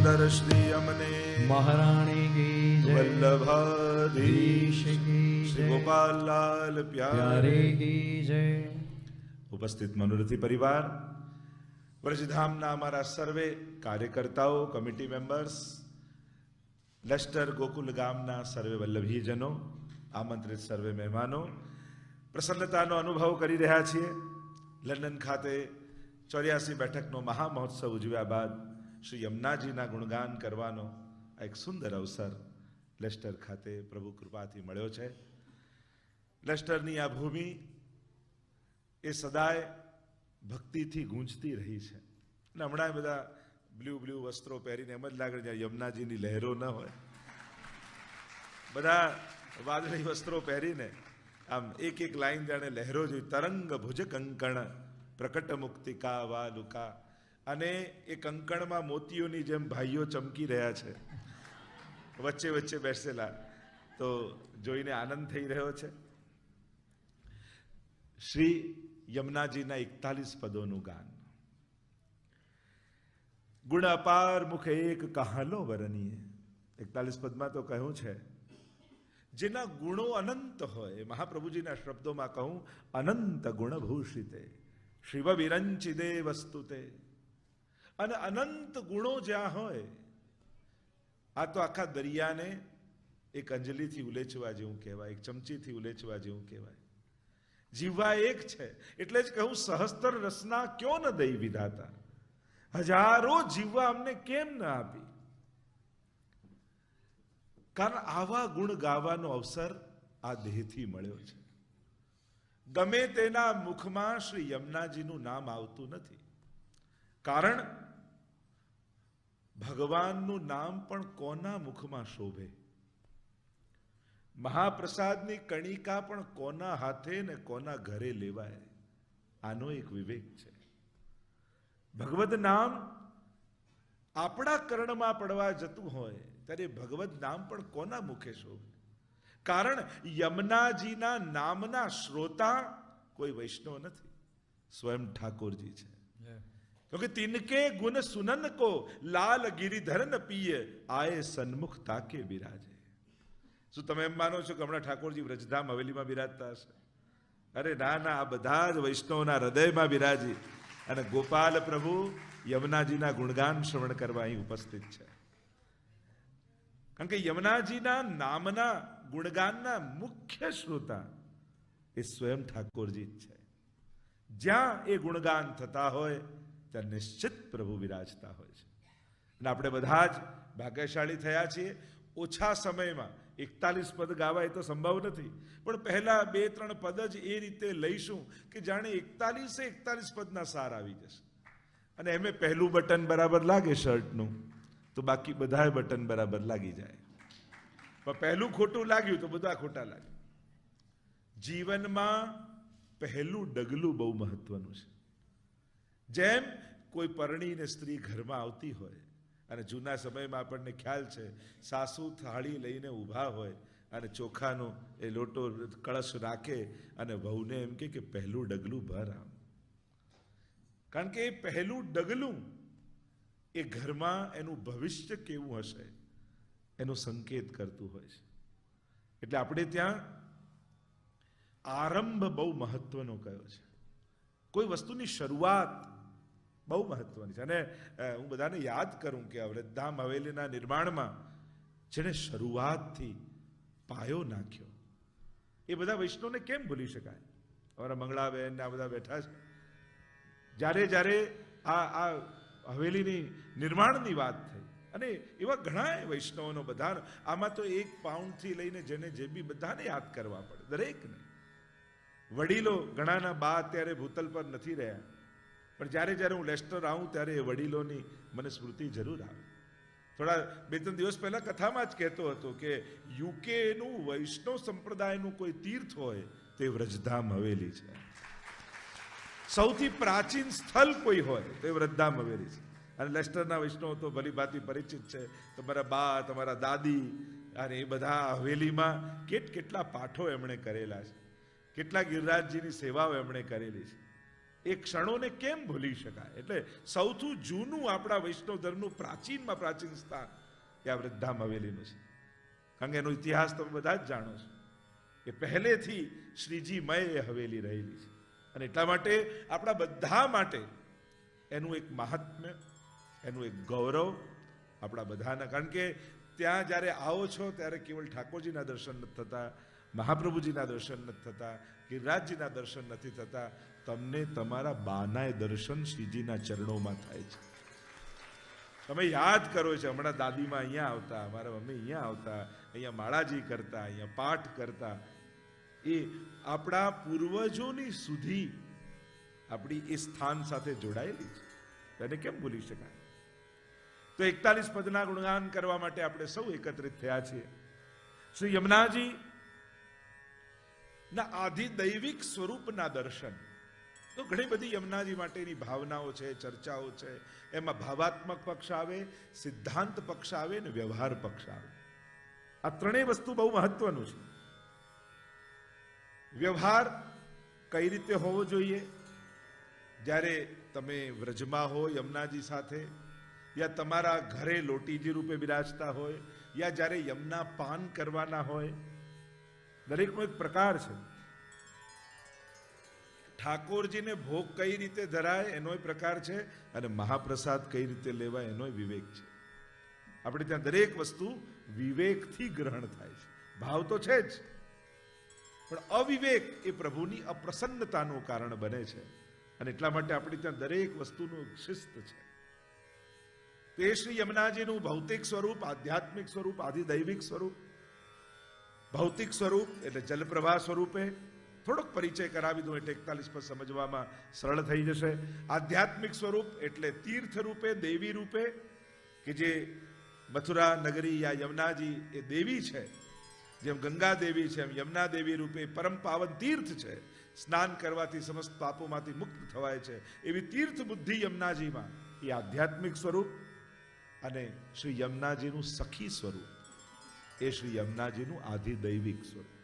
માતર શ્રી અમને મહારાણી કી જય, વલ્લભાધીશ કી શ્રી જય, ગોપાલલાલ પ્યારે પ્યારે. કી જય. ઉપસ્થિત મનોરથી પરિવાર, વ્રજધામના અમારા સર્વે કાર્યકર્તાઓ, કમિટી મેમ્બર્સ, લશ્કર ગોકુલ ગામના સર્વે વલ્લભીજનો, આમંત્રિત સર્વે મહેમાનો, પ્રસન્નતાનો અનુભવ કરી રહ્યા છીએ. લંડન ખાતે 84 બેઠકનો મહામહોત્સવ ઉજવ્યા બાદ શ્રી યમુનાજીના ગુણગાન કરવાનો એક સુંદર અવસર લેસ્ટર ખાતે પ્રભુ કૃપાથી મળ્યો છે. લેસ્ટરની આ ભૂમિ એ સદાય ભક્તિથી ગૂંજતી રહી છે. અને હમણાં બધા બ્લુ વસ્ત્રો પહેરીને એમ જ લાગે જ્યાં યમુનાજીની લહેરો ન હોય, બધા વાદળી વસ્ત્રો પહેરીને આમ એક એક લાઈન જાણે લહેરો જોઈ. તરંગ ભુજ કંકણ પ્રકટ મુક્તિકા વાલુકા. અને એ કંકણમાં મોતીઓની જેમ ભાઈઓ ચમકી રહ્યા છે વચ્ચે વચ્ચે બેસેલા, તો જોઈને આનંદ થઈ રહ્યો છે. શ્રી યમુનાજીના 41 પદોનું ગાન. ગુણ અપાર મુખ એક કહાલો વરનીએ. 41 પદમાં તો કહ્યું છે જેના ગુણો અનંત હોય. મહાપ્રભુજીના શબ્દોમાં કહું, અનંત ગુણભૂષિતે શિવ વિરંચિદે વસ્તુતે. અને અનંત ગુણો જ્યાં હોય, આ તો આખા દરિયાને એક અંજલિથી ઉલેચવા જેવું કહેવાય, એક ચમચીથી ઉલેચવા જેવું કહેવાય. જીવવા એક છે એટલે જ કહું, સહસ્ત્ર રસના ક્યો ન દઈ વિધાતા. હજારો જીવવા અમને કેમ ન આપી? કારણ આવા ગુણ ગાવાનો અવસર આ દેહથી મળ્યો છે. ગમે તેના મુખમાં શ્રી યમુનાજીનું નામ આવતું નથી. કારણ ભગવાનનું નામ પણ કોના મુખમાં શોભે? મહાપ્રસાદની કણિકા પણ કોના હાથે ને કોના ઘરે લેવાય? આનો એક વિવેક છે. ભગવદ નામ આપણા કર્ણમાં પડવા જતું હોય ત્યારે ભગવદ નામ પણ કોના મુખે શોભે? કારણ યમુનાજીના નામના શ્રોતા કોઈ વૈષ્ણવ નથી, સ્વયં ઠાકોરજી છે. क्योंकि तिनके गुण सुनन को लाल गिरिधर न पिए आए सन्मुख ताके बिराजे. શું તમે એમ માનો છો કે હમણાં ઠાકોરજી વ્રજધામ હવેલીમાં બિરાજતા હશે? અરે ના ના, આ બધા જ વૈષ્ણવના હૃદયમાં બિરાજી અને ગોપાલ પ્રભુ યમુનાજીના ગુણગાન શ્રવણ કરવા અહીં ઉપસ્થિત છે. કારણ કે યમુનાજીના નામના ગુણગાનના મુખ્ય શ્રોતા એ સ્વયં ઠાકોરજી જ છે. જ્યાં એ ગુણગાન થતા હોય ત્યાં નિશ્ચિત પ્રભુ વિરાજતા હોય છે. અને આપણે બધા જ ભાગ્યશાળી થયા છીએ. ઓછા સમયમાં 41 પદ ગાવા એ તો સંભવ નથી, પણ પહેલા 2-3 પદ જ એ રીતે લઈશું કે જાણે 41 પદના સાર આવી જશે. અને એમે પહેલું બટન બરાબર લાગે શર્ટનું તો બાકી બધા બટન બરાબર લાગી જાય. પણ પહેલું ખોટું લાગ્યું તો બધા ખોટા લાગે. જીવનમાં પહેલું ડગલું બહુ મહત્વનું છે. જેમ કોઈ પરણીને સ્ત્રી ઘરમાં આવતી હોય અને જૂના સમયમાં આપણને ખ્યાલ છે, સાસુ થાળી લઈને ઊભા હોય અને ચોખાનો એ લોટો કળશ રાખે અને વહુને એમ કે પહેલું ડગલું ભર આમ. કારણ કે એ પહેલું ડગલું એ ઘરમાં એનું ભવિષ્ય કેવું હશે એનો સંકેત કરતું હોય છે. એટલે આપણે ત્યાં આરંભ બહુ મહત્વનો કયો છે. કોઈ વસ્તુની શરૂઆત બહુ મહત્વની છે. અને હું બધાને યાદ કરું કે આ વ્રજધામ હવેલીના નિર્માણમાં જેને શરૂઆતથી પાયો નાખ્યો એ બધા વૈષ્ણવને કેમ ભૂલી શકાય? અમારા મંગળાબેન ને આ બધા બેઠા છે. જ્યારે આ હવેલીની નિર્માણની વાત થઈ અને એવા ઘણા વૈષ્ણવનો બધા, આમાં તો 1 પાઉન્ડથી લઈને જેને જે બી બધાને યાદ કરવા પડે, દરેકને. વડીલો ઘણાના બા અત્યારે ભૂતલ પર નથી રહ્યા, પણ જ્યારે હું લેસ્ટર આવું ત્યારે એ વડીલોની મને સ્મૃતિ જરૂર આવે. થોડા 2-3 દિવસ પહેલા કથામાં જ કહેતો હતો કે યુકેનું વૈષ્ણવ સંપ્રદાયનું કોઈ તીર્થ હોય તે વ્રજધામ હવેલી છે. સૌથી પ્રાચીન સ્થળ કોઈ હોય તો એ વ્રજધામ હવેલી છે. અને લેસ્ટરના વૈષ્ણવ તો ભલી ભાંતિ પરિચિત છે. તમારા બા, તમારા દાદી, અને એ બધા હવેલીમાં કેટલા પાઠો એમણે કરેલા છે, કેટલા ગિરિરાજજીની સેવાઓ એમણે કરેલી છે. એ ક્ષણોને કેમ ભૂલી શકાય? એટલે સૌથી જૂનું આપણા વૈષ્ણવ ધર્મનું પ્રાચીનમાં પ્રાચીન સ્થાન એ આ વૃદ્ધામ હવેલીનું છે. કારણ કે એનો ઇતિહાસ તમે બધા જ જાણો છો કે પહેલેથી શ્રીજી મય એ હવેલી રહેલી છે. અને એટલા માટે આપણા બધા માટે એનું એક મહાત્મ્ય, એનું એક ગૌરવ આપણા બધાના. કારણ કે ત્યાં જ્યારે આવો છો ત્યારે કેવલ ઠાકોરજીના દર્શન નથી થતા, મહાપ્રભુજીના દર્શન નથી થતા, ગિરિરાજજીના દર્શન નથી થતા, તમને તમારા બાનાય દર્શન શ્રીજીના ચરણોમાં થાય છે. તમે યાદ કરો છો, હમણાં દાદીમાં અહીંયા આવતા, મારા મમ્મી અહીંયા આવતા, અહીંયા માળાજી કરતા, અહીંયા પાઠ કરતા. એ આપણા પૂર્વજોની સુધી આપણી એ સ્થાન સાથે જોડાયેલી છે. એને કેમ ભૂલી શકાય? તો 41 પદના ગુણગાન કરવા માટે આપણે સૌ એકત્રિત થયા છીએ. શ્રી યમુનાજી ના આધિ દૈવિક સ્વરૂપના દર્શન. તો ઘણી બધી યમુનાજી માટેની ભાવનાઓ છે, ચર્ચાઓ છે. એમાં ભાવાત્મક પક્ષ આવે, સિદ્ધાંત પક્ષ આવે ને વ્યવહાર પક્ષ આવે. આ ત્રણેય વસ્તુ બહુ મહત્વનું છે. વ્યવહાર કઈ રીતે હોવો જોઈએ? જ્યારે તમે વ્રજમાં હો યમુનાજી સાથે, યા તમારા ઘરે લોટીજી રૂપે બિરાજતા હોય, યા જ્યારે યમુના પાન કરવાના હોય, દરેકનો એક પ્રકાર છે. ઠાકોરજીને ભોગ કઈ રીતે ધરાય એનો પ્રકાર છે, અને મહાપ્રસાદ કઈ રીતે લેવાય એનો વિવેક છે. આપણે ત્યાં દરેક વસ્તુ વિવેકથી ગ્રહણ થાય છે. ભાવ તો છે જ, પણ અવિવેક એ પ્રભુની અપ્રસન્નતાનું કારણ બને છે. અને એટલા માટે આપણે ત્યાં દરેક વસ્તુનું શિસ્ત છે. તે શ્રી યમુનાજીનું ભૌતિક સ્વરૂપ, આધ્યાત્મિક સ્વરૂપ, આધિદૈવિક સ્વરૂપ. ભૌતિક સ્વરૂપ એટલે જલપ્રવાહ સ્વરૂપે થોડોક પરિચય કરાવી દઉં એટલે 41 પદ સમજવામાં સરળ થઈ જશે. આધ્યાત્મિક સ્વરૂપ એટલે તીર્થ રૂપે, દેવી રૂપે, કે જે મથુરા નગરી યા યમુનાજી એ દેવી છે. જેમ ગંગા દેવી છે એમ યમુના દેવી રૂપે પરમ પાવન તીર્થ છે. સ્નાન કરવાથી સમસ્ત પાપોમાંથી મુક્ત થવાય છે. એવી તીર્થ બુદ્ધિ યમુનાજીમાં એ આધ્યાત્મિક સ્વરૂપ. અને શ્રી યમુનાજીનું સખી સ્વરૂપ એ શ્રી યમુનાજીનું આધિદૈવિક સ્વરૂપ.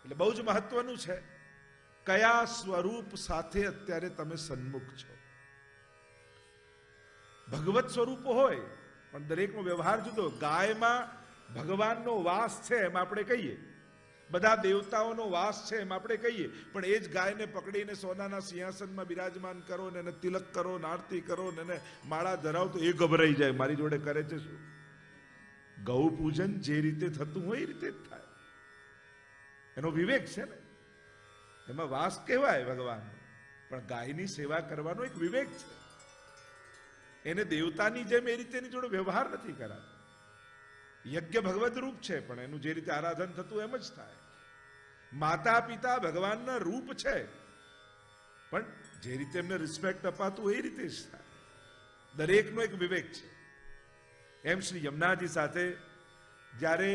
એટલે બહુ જ મહત્વનું છે કયા સ્વરૂપ સાથે અત્યારે તમે સન્મુખ છો. ભગવત સ્વરૂપ હોય પણ દરેકનો વ્યવહાર જુદો. ગાયમાં ભગવાનનો વાસ છે એમ આપણે કહીએ, બધા દેવતાઓનો વાસ છે એમ આપણે કહીએ, પણ એ જ ગાયને પકડીને સોનાના સિંહાસનમાં બિરાજમાન કરો ને એને તિલક કરો ને આરતી કરો ને એને માળા ધરાવ તો એ ગભરાઈ જાય, મારી જોડે કરે છે શું? ગૌ પૂજન જે રીતે થતું હોય એ રીતે જ થાય. એનો વિવેક છે ને, એમાં વાસ કહેવાય ભગવાનનો, પણ ગાયની સેવા કરવાનો એક વિવેક છે. એને દેવતાની જેમ એ રીતે એની જોડે વ્યવહાર નથી કરાતો. યજ્ઞ ભગવદ રૂપ છે પણ એનું જે રીતે આરાધન થતું એમ જ થાય. માતા પિતા ભગવાનના રૂપ છે પણ જે રીતે એમને રિસ્પેક્ટ અપાતું એ રીતે જ થાય. દરેકનો એક વિવેક છે. એમ શ્રી યમુનાજી સાથે જ્યારે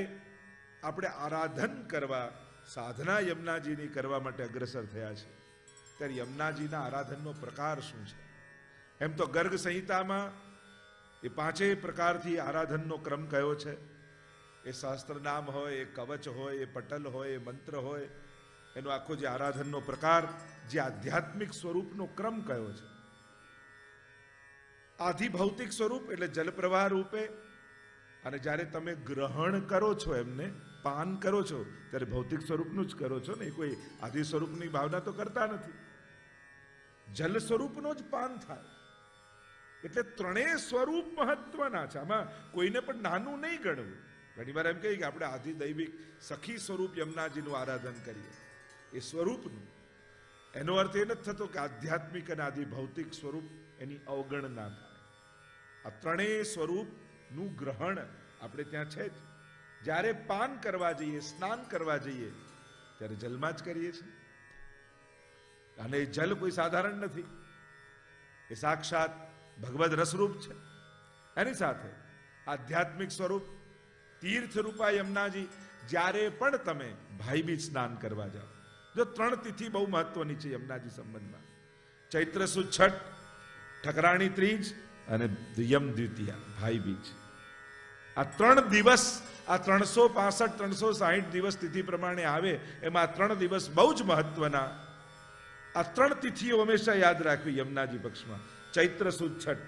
આપણે આરાધન કરવા, સાધના યમુનાજીની કરવા માટે અગ્રસર થયા છે, ત્યારે યમુનાજીના આરાધનનો પ્રકાર શું છે? એમ તો ગર્ગ સંહિતામાં એ 5 પ્રકારથી આરાધનનો ક્રમ કયો છે. એ શાસ્ત્ર નામ હોય, એ કવચ હોય, એ પટલ હોય, એ મંત્ર હોય, એનો આખો જે આરાધનનો પ્રકાર, જે આધ્યાત્મિક સ્વરૂપનો ક્રમ કયો છે. આધિ ભૌતિક સ્વરૂપ એટલે જલપ્રવાહ રૂપે. અને જ્યારે તમે ગ્રહણ કરો છો, એમને પાન કરો છો, ત્યારે ભૌતિક સ્વરૂપનું જ કરો છો ને, કોઈ આધિ સ્વરૂપની ભાવના તો કરતા નથી. જલ સ્વરૂપનો જ પાન થાય. એટલે ત્રણેય સ્વરૂપ મહત્વના છે. આમાં કોઈને પણ નાનું નહીં ગણવું. ઘણી વાર એમ કહીએ કે આપણે આધિ દૈવિક સખી સ્વરૂપ યમુનાજીનું આરાધન કરીએ, એ સ્વરૂપનું. એનો અર્થ એ નથી થતો કે આધ્યાત્મિક અને આધિ ભૌતિક સ્વરૂપ એની અવગણના થાય. આ ત્રણેય સ્વરૂપનું ગ્રહણ આપણે ત્યાં છે જ. જ્યારે પાન કરવા જઈએ, સ્નાન કરવા જઈએ, ત્યારે જલમાં જ કરીએ છીએ. અને એ જલ કોઈ સાધારણ નથી, એ સાક્ષાત ભગવદ રસરૂપ છે. એની સાથે આધ્યાત્મિક સ્વરૂપ તીર્થ રૂપા યમુનાજી. જ્યારે પણ તમે ભાઈ બીજ સ્નાન કરવા જાઓ, જો 3 તિથિ બહુ મહત્વની છે યમુનાજી સંબંધમાં. ચૈત્ર સુદ છઠ, ઠકરાણી ત્રીજ અને યમ દ્વિતીયા ભાઈ બીજ. આ 3 દિવસ, આ 365 360 દિવસ તિથિ પ્રમાણે આવે, એમાં 3 દિવસ બહુ જ મહત્વના. આ 3 તિથિઓ હંમેશા યાદ રાખવી યમુનાજી પક્ષમાં. ચૈત્ર સુદ છઠ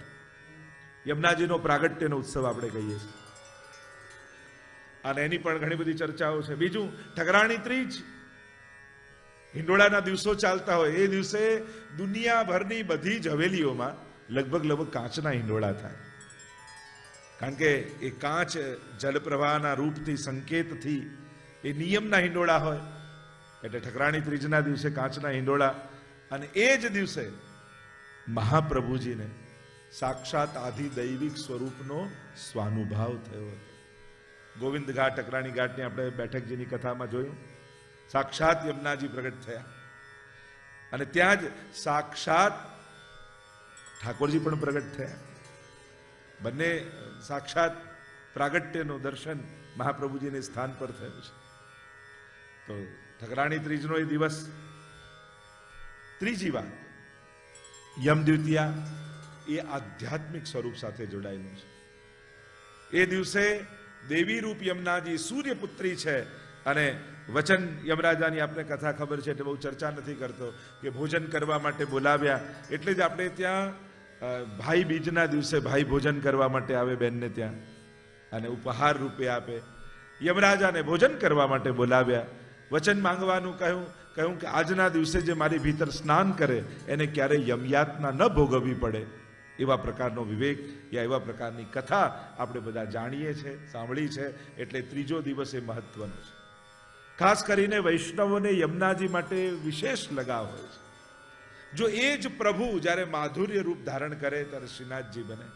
યમુનાજીનો પ્રાગટ્યનો ઉત્સવ આપણે કહીએ છીએ, અને એની પણ ઘણી બધી ચર્ચાઓ છે. બીજું ઠકરાણી ત્રીજ, હિંડોળાના દિવસો ચાલતા હોય એ દિવસે દુનિયાભરની બધી જ હવેલીઓમાં લગભગ કાચના હિંડોળા થાય, કારણ કે એ કાચ જલપ્રવાહના રૂપથી સંકેતથી એ નિયમના હિંડોળા હોય, એટલે ઠકરાણી ત્રીજના દિવસે કાચના હિંડોળા. અને એ જ દિવસે મહાપ્રભુજીને સાક્ષાત આધિદૈવિક સ્વરૂપનો સ્વાનુભાવ થયો હતો. ગોવિંદ ઘાટ ઠકરાણી ઘાટની આપણે બેઠકજીની કથામાં જોયું, સાક્ષાત યમુનાજી પ્રગટ થયા અને ત્યાં જ સાક્ષાત ઠાકોરજી પણ પ્રગટ થયા. બંને સાક્ષાત પ્રાગટ્યનું દર્શન મહાપ્રભુજીને સ્થાન પર થયું છે. તો ઠકરાણી ત્રીજનો એ દિવસ. ત્રીજી વાત, યમ દ્વિતીયા એ આધ્યાત્મિક સ્વરૂપ સાથે જોડાયેલું છે. એ દિવસે દેવી રૂપ યમુનાજી સૂર્યપુત્રી છે, અને વચન યમરાજાની આપણે કથા ખબર છે એટલે બહુ ચર્ચા નથી કરતો કે ભોજન કરવા માટે બોલાવ્યા, એટલે જ આપણે ત્યાં ભાઈ બીજના દિવસે ભાઈ ભોજન કરવા માટે આવે બહેનને ત્યાં, અને ઉપહાર રૂપે આપે. યમરાજાને ભોજન કરવા માટે બોલાવ્યા, વચન માંગવાનું કહ્યું કે આજના દિવસે જે મારી ભીતર સ્નાન કરે એને ક્યારેય યમયાતના ન ભોગવવી પડે. એવા પ્રકારનો વિવેક યા એવા પ્રકારની કથા આપણે બધા જાણીએ છીએ, સાંભળી છે, એટલે ત્રીજો દિવસ એ મહત્વનો છે. ખાસ કરીને વૈષ્ણવોને યમુનાજી માટે વિશેષ લગાવ હોય છે. જો એ જ પ્રભુ જ્યારે માધુર્ય રૂપ ધારણ કરે ત્યારે શ્રીનાથજી બને,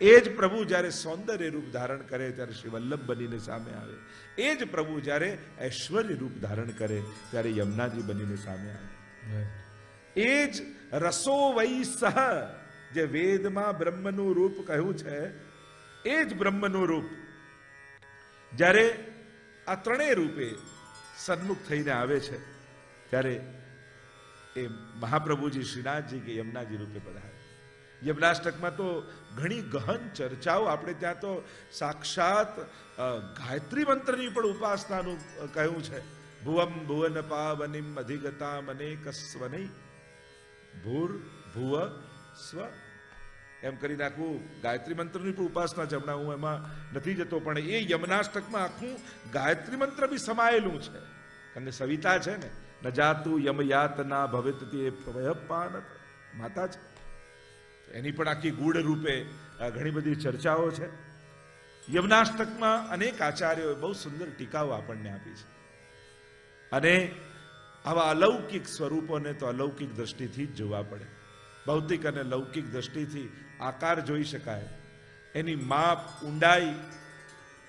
એ જ પ્રભુ જ્યારે સૌંદર્ય રૂપ ધારણ કરે ત્યારે શ્રી વલ્લભ બનીને સામે આવે, એ જ પ્રભુ જ્યારે ઐશ્વર્ય રૂપ ધારણ કરે ત્યારે યમુનાજી બનીને સામે આવે. એ જ રસો વૈ સહ, જે વેદમાં બ્રહ્મનું રૂપ કહ્યું છે, એ જ બ્રહ્મનું રૂપ જ્યારે આ ત્રણેય રૂપે સન્મુખ થઈને આવે છે ત્યારે એ મહાપ્રભુજી શ્રીનાથજી કે યમુનાજી રૂપે પધારે. યમનાષ્ટકમાં તો ઘણી ગહન ચર્ચાઓ, આપણે ત્યાં તો સાક્ષાત ગાયત્રી મંત્રની પણ ઉપાસનાનું કહ્યું છે. ભુવમ ભુવન પાવનિમ અધિગતા અનેક સ્વનૈ ભૂર ભુવ સ્વ, એમ કરી નાખવું. ગાયત્રી મંત્રની પણ ઉપાસના છે, હમણાં હું એમાં નથી જતો, પણ એ યમનાષ્ટકમાં આખું ગાયત્રી મંત્ર બી સમાયેલું છે. કારણ કે સવિતા છે ને, ન જાતું યમયાતના ભવિતતી પાનત માતા છે, એની પણ આખી ગૂઢ રૂપે ઘણી બધી ચર્ચાઓ છે. યમનાષ્ટકમાં અનેક આચાર્યોએ બહુ સુંદર ટીકાઓ આપણને આપી છે, અને આવા અલૌકિક સ્વરૂપોને તો અલૌકિક દ્રષ્ટિથી જ જોવા પડે. ભૌતિક અને લૌકિક દ્રષ્ટિથી આકાર જોઈ શકાય, એની માપ, ઊંડાઈ,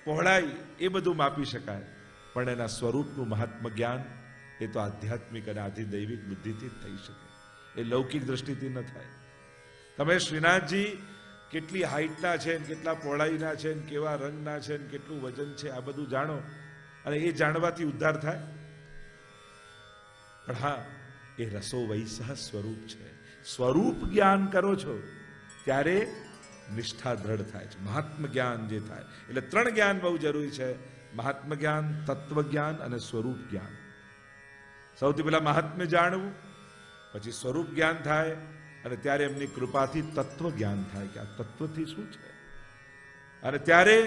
પહોળાઈ એ બધું માપી શકાય, પણ એના સ્વરૂપનું મહાત્મ જ્ઞાન એ તો આધ્યાત્મિક અને આધિદૈવિક બુદ્ધિથી જ થઈ શકે, એ લૌકિક દ્રષ્ટિથી ન થાય. તમે શ્રીનાથજી કેટલી હાઈટના છે, કેટલા પહોળાઈના છે, કેવા રંગના છે, કેટલું વજન છે, આ બધું જાણો, અને એ જાણવાથી ઉદ્ધાર થાય. પણ હા, એ રસો વૈસહ સ્વરૂપ છે. સ્વરૂપ જ્ઞાન કરો છો ત્યારે નિષ્ઠા દ્રઢ થાય છે, મહાત્મ જ્ઞાન જે થાય. એટલે 3 જ્ઞાન બહુ જરૂરી છે: મહાત્મ જ્ઞાન, તત્વ જ્ઞાન અને સ્વરૂપ જ્ઞાન. સૌથી પહેલા મહાત્મ્ય જાણવું, પછી સ્વરૂપ જ્ઞાન થાય, અને ત્યારે એમની કૃપાથી તત્વ જ્ઞાન થાય કે આ તત્વથી શું છે. અને ત્યારે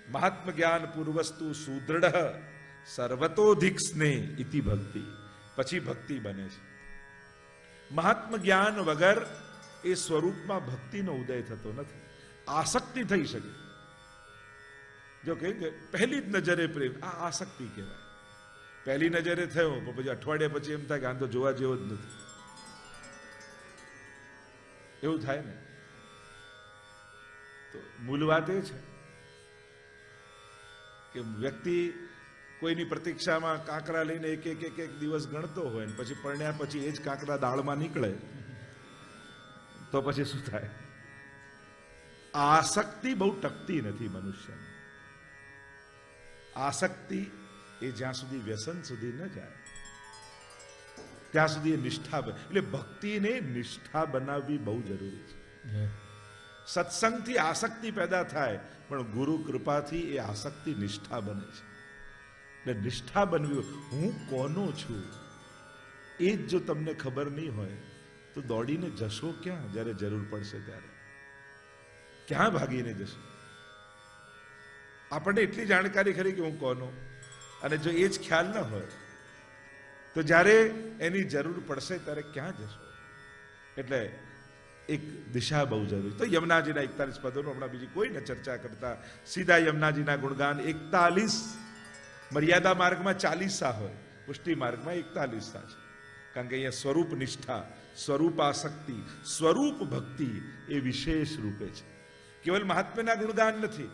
મહાત્મ જ્ઞાન પૂર્વસ્તુ સુદૃઢ સર્વતોધિક સ્નેહ ઇતિ ભક્તિ, પછી ભક્તિ બને છે. મહાત્મ જ્ઞાન વગર એ સ્વરૂપમાં ભક્તિનો ઉદય થતો નથી. આસક્તિ થઈ શકે, જો કે પહેલી જ નજરે પ્રેમ, આ આસક્તિ કહેવાય. પહેલી નજરે થયો, પછી અઠવાડિયા પછી એમ થાય કે આ તો જોવા જેવો જ નથી, એવું થાય ને. તો મૂળ વાત એ છે કે વ્યક્તિ કોઈની પ્રતીક્ષામાં કાંકરા લઈને એક દિવસ ગણતો હોય, ને પછી પરણ્યા પછી એ જ કાંકરા દાળમાં નીકળે, તો પછી શું થાય? આસક્તિ બહુ ટકતી નથી મનુષ્યને. આસક્તિ એ જ્યાં સુધી વ્યસન સુધી ન જાય ત્યાં સુધી એ નિષ્ઠા, એટલે ભક્તિને નિષ્ઠા બનાવવી બહુ જરૂરી છે. સત્સંગથી આસક્તિ પેદા થાય, પણ ગુરુ કૃપાથી એ આસક્તિ નિષ્ઠા બને છે. એટલે નિષ્ઠા બનવી, હું કોનો છું એ જ જો તમને ખબર નહીં હોય તો દોડીને જશો ક્યાં જ્યારે જરૂર પડશે ત્યારે? ક્યાં ભાગીને જશો? આપણને એટલી જાણકારી ખરી કે હું કોનો, અને જો એ જ ખ્યાલ ન હોય તો જ્યારે એની જરૂર પડશે ત્યારે ક્યાં જશો? એટલે એક દિશા બહુ જરૂરી. તો યમુનાજીના 41 પદોનો હમણાં બીજી કોઈને ચર્ચા કરતા સીધા યમુનાજીના ગુણગાન. 41 મર્યાદા માર્ગમાં 40 હોય, પુષ્ટિ માર્ગમાં 41 છે. કારણ કે અહીંયા સ્વરૂપ નિષ્ઠા, સ્વરૂપ આસક્તિ, સ્વરૂપ ભક્તિ એ વિશેષ રૂપે છે. કેવલ મહાત્મ્યના ગુણગાન નથી,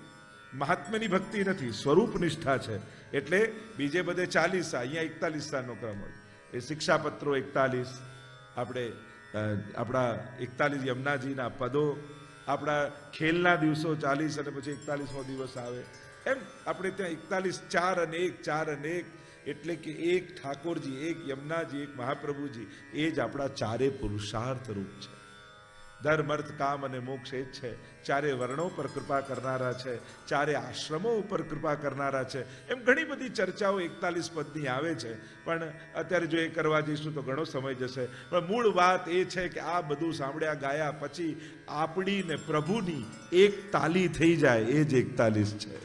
મહાત્મ્યની ભક્તિ નથી, સ્વરૂપ નિષ્ઠા છે. એટલે બીજે બધે 40, અહીંયા 41 ક્રમ હોય. એ શિક્ષાપત્રો 41, આપણે આપણા 41 યમુનાજીના પદો, આપણા ખેલના દિવસો 40 અને પછી 41મો દિવસ આવે. એમ આપણે ત્યાં 41 4 અને 1 4 અને 1, એટલે કે એક ઠાકોરજી, એક યમુનાજી, એક મહાપ્રભુજી, એ જ આપણા ચારે પુરુષાર્થ રૂપ છે. ધર્મ, અર્થ, કામ અને મોક્ષ એ જ છે. ચારે વર્ણો પર કૃપા કરનારા છે, ચારે આશ્રમો ઉપર કૃપા કરનારા છે. એમ ઘણી બધી ચર્ચાઓ 41 પદની આવે છે, પણ અત્યારે જો એ કરવા જઈશું તો ઘણો સમય જશે. પણ મૂળ વાત એ છે કે આ બધું સાંભળ્યા ગાયા પછી આપણી ને પ્રભુની એક તાલી થઈ જાય, એ જ 41 છે.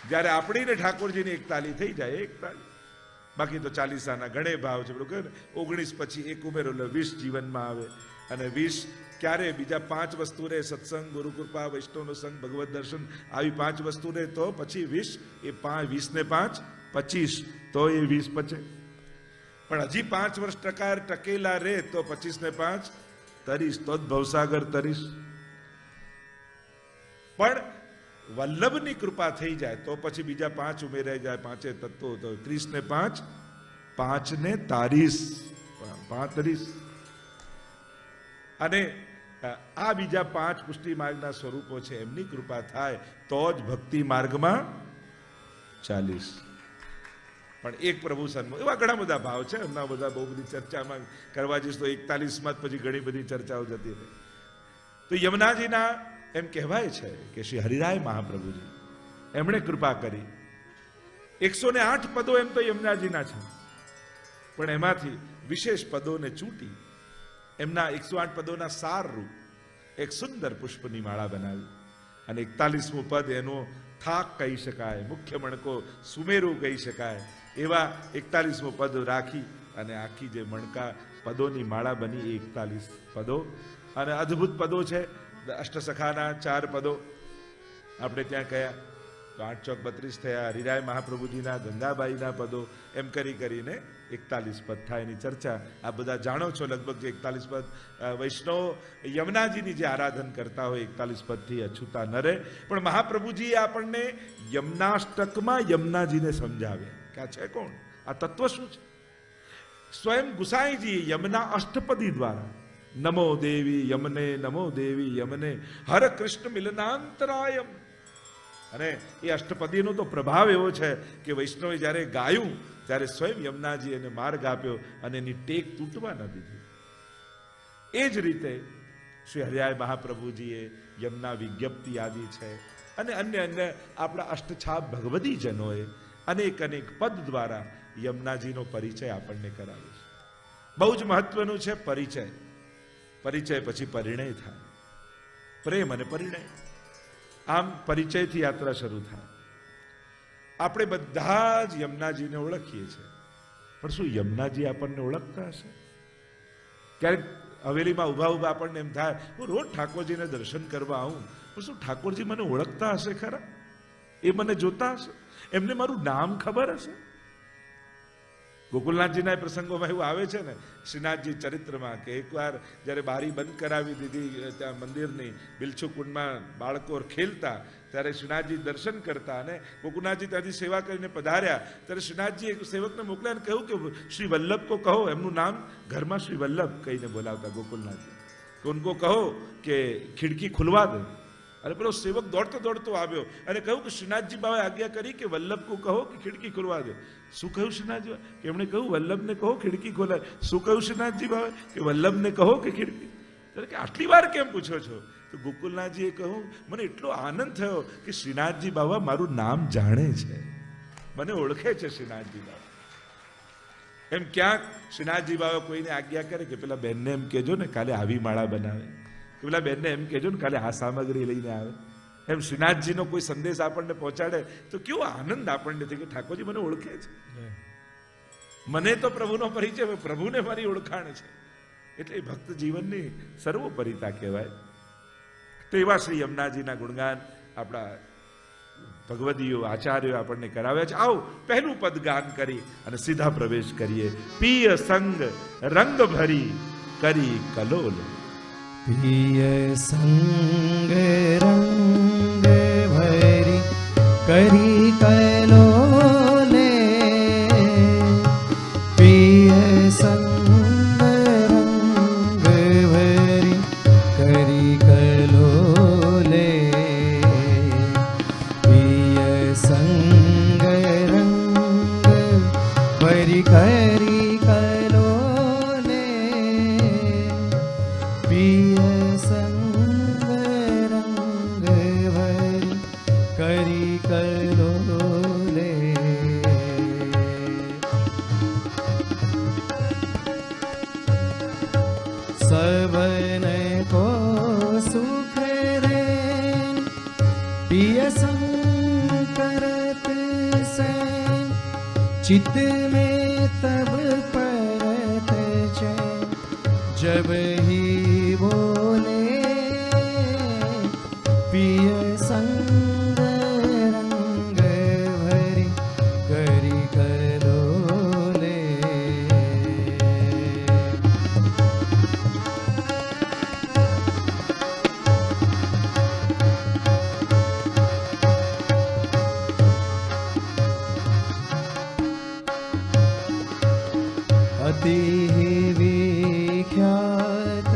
જ્યારે આપણી ને ઠાકોરજીની એક તાલી થઈ જાય, એક તાલી. બાકી તો 40 ઘણે ભાવ છે. 19 પછી એક ઉમેરો એટલે 20 જીવનમાં આવે. અને 20 ક્યારે? બીજા 5 વસ્તુ રે, સત્સંગ, ગુરુ કૃપા, વૈષ્ણવનો સંગ, ભગવત દર્શન, આવી 5 વસ્તુ રે તો પછી 20. એ 20 ને 5 25, તો એ 20 પચે. પણ હજી 5 વર્ષ ટકેલા રે તો 25 ને 5 30, તો જ ભવસાગર તરીશ. પણ વલ્લભની કૃપા થઈ જાય તો પછી બીજા 5 ઉમેરાઈ જાય, 5 તત્વો, તો 30 ને 5 5 ને 35. અને આ બીજા 5 પુષ્ટિ માર્ગના સ્વરૂપો છે, એમની કૃપા થાય તો જ ભક્તિ માર્ગમાં 40. પણ એક પ્રભુ સન્મુખ, એવા ઘણા બધા ભાવ છે. એમના બધા બહુ બધી ચર્ચામાં કરવા જઈશ તો 41માં જ પછી ઘણી બધી ચર્ચાઓ જતી રહે. તો યમુનાજીના એમ કહેવાય છે કે શ્રી હરિરાય મહાપ્રભુજી એમણે કૃપા કરી. 108 પદો એમ તો યમુનાજીના છે, પણ એમાંથી વિશેષ પદોને ચૂંટી એમના 108 પદોના સાર રૂપ એક સુંદર પુષ્પની માળા બનાવી. અને 41મું પદ એનો થાક કહી શકાય, મુખ્ય મણકો સુમેરુ કહી શકાય, એવા 41મું પદ રાખી અને આખી જે મણકા પદોની માળા બની એ 41 પદો. અને અદ્ભુત પદો છે. અષ્ટસખાના 4 પદો આપણે ત્યાં કયા તો 8 ચોક 32 થયા. હરિરાય મહાપ્રભુજીના, ગંગાબાઈના પદો, એમ કરીને 41 પદ થાય. એની ચર્ચા આ બધા જાણો છો લગભગ. જે 41 પદ વૈષ્ણવ યમુનાજીની જે આરાધન કરતા હોય 41 પદથી અછૂતા ન રહે. પણ મહાપ્રભુજીએ આપણને યમુનાષ્ટકમાં યમુનાજીને સમજાવ્યા કે આ છે કોણ, આ તત્વ શું છે. સ્વયં ગુસાઈજી યમુના અષ્ટપદી દ્વારા નમો દેવી યમને, નમો દેવી યમને, હર કૃષ્ણ મિલનાંતરાયમ. અને એ અષ્ટપદીનો તો પ્રભાવ એવો છે કે વૈષ્ણવે જ્યારે ગાયું ત્યારે સ્વયં યમુનાજી એને માર્ગ આપ્યો અને એની ટેક તૂટવા ન દીધી. એ જ રીતે શ્રી હરિરાય મહાપ્રભુજીએ યમુના વિજ્ઞપ્તિ આદિ છે અને અન્ય આપણા અષ્ટછાપ ભગવદીજનોએ અનેક પદ દ્વારા યમુનાજીનો પરિચય આપણને કરાવ્યો છે. બહુ જ મહત્વનું છે પરિચય. પરિચય પછી પરિણય થાય, પ્રેમ અને પરિણય. આમ પરિચયથી યાત્રા શરૂ થાય. આપણે બધા જ યમુનાજીને ઓળખીએ છીએ, પણ શું યમુનાજી આપણને ઓળખતા હશે? ક્યારેક હવેલીમાં ઊભા આપણને એમ થાય હું રોજ ઠાકોરજીને દર્શન કરવા આવું, પણ શું ઠાકોરજી મને ઓળખતા હશે ખરા? એ મને જોતા હશે? એમને મારું નામ ખબર હશે? ગોકુલનાથજીના પ્રસંગોમાં એવું આવે છે ને શ્રીનાથજી ચરિત્રમાં કે એકવાર જ્યારે બારી બંધ કરાવી દીધી ત્યાં મંદિરની બિલછુ કુંડમાં બાળકો ખેલતા, ત્યારે શ્રીનાથજી દર્શન કરતા અને ગોકુલનાથજી ત્યાંથી સેવા કરીને પધાર્યા. ત્યારે શ્રીનાથજી એક સેવકને મોકલ્યા અને કહ્યું કે શ્રી વલ્લભ કો કહો, એમનું નામ ઘરમાં શ્રી વલ્લભ કહીને બોલાવતા ગોકુલનાથજી, કે ઉनको કહો કે ખિડકી ખુલવા દે. અને પેલો સેવક દોડતો આવ્યો અને કહ્યું કે શ્રીનાથજી બાબાએ આજ્ઞા કરી કે વલ્લભ કો કહો કે ખિડકી ખુલવા દે. શું કહ્યું શ્રીનાથજી? કે એમણે કહ્યું વલ્લભને કહો ખિડકી ખોલાય. શું કહ્યું શ્રીનાથજી બાબાએ? કે વલ્લભને કહો કે ખિડકી. ત્યારે કે આટલી વાર કેમ પૂછો છો? તો ગોકુલનાથજીએ કહ્યું મને એટલો આનંદ થયો કે શ્રીનાથજી બાબા મારું નામ જાણે છે, મને ઓળખે છે શ્રીનાથજી બાબા. એમ ક્યાંક શ્રીનાથજી બાબા કોઈને આજ્ઞા કરે કે પેલા બેનને એમ કહેજો ને કાલે આવી માળા બનાવે, કે પેલા બેનને એમ કહેજો ને કાલે આ સામગ્રી લઈને આવે. એમ શ્રીનાથજીનો કોઈ સંદેશ આપણને પહોંચાડે તો કેવો આનંદ આપણને થાય કે ઠાકોરજી મને ઓળખે છે, મને તો પ્રભુનો પરિચય, પ્રભુને મારી ઓળખાણ છે. એટલે ભક્ત જીવનની સર્વોપરિતા કહેવાય. તો એવા શ્રી યમુનાજીના ગુણગાન આપણા ભગવદીઓ આચાર્યો આપણને કરાવ્યા છે. આવો પહેલું પદ ગાન કરી અને સીધા પ્રવેશ કરીએ. પિય સંગ રંગ ભરી કરી કલોલ. પિય સંગ રંગ ભરી કરી કલોલે, પિય સંગ રંગ ભરી કરી કલોલે, પિય સંગ રંગ ભરી કરી કલોલે, પિય સંગ રંગ ભરી કરી કલોલે. सबन को सुख दे पिय संग करत सैन, चित्त में तब परत चैन, जब ही बोले पिय संग रंग भरी करी कलोले. अति विख्यात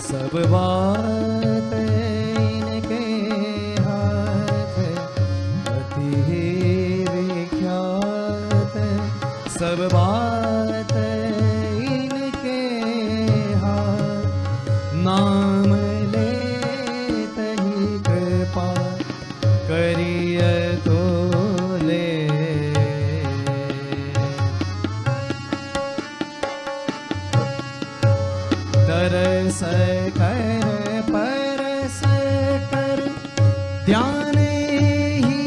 सब बात इनके हाथ, अति विख्यात सब बात इनके हाथ, नाम लेत ही कृपा करिय तो ले. तरस कर परस कर ध्यान ही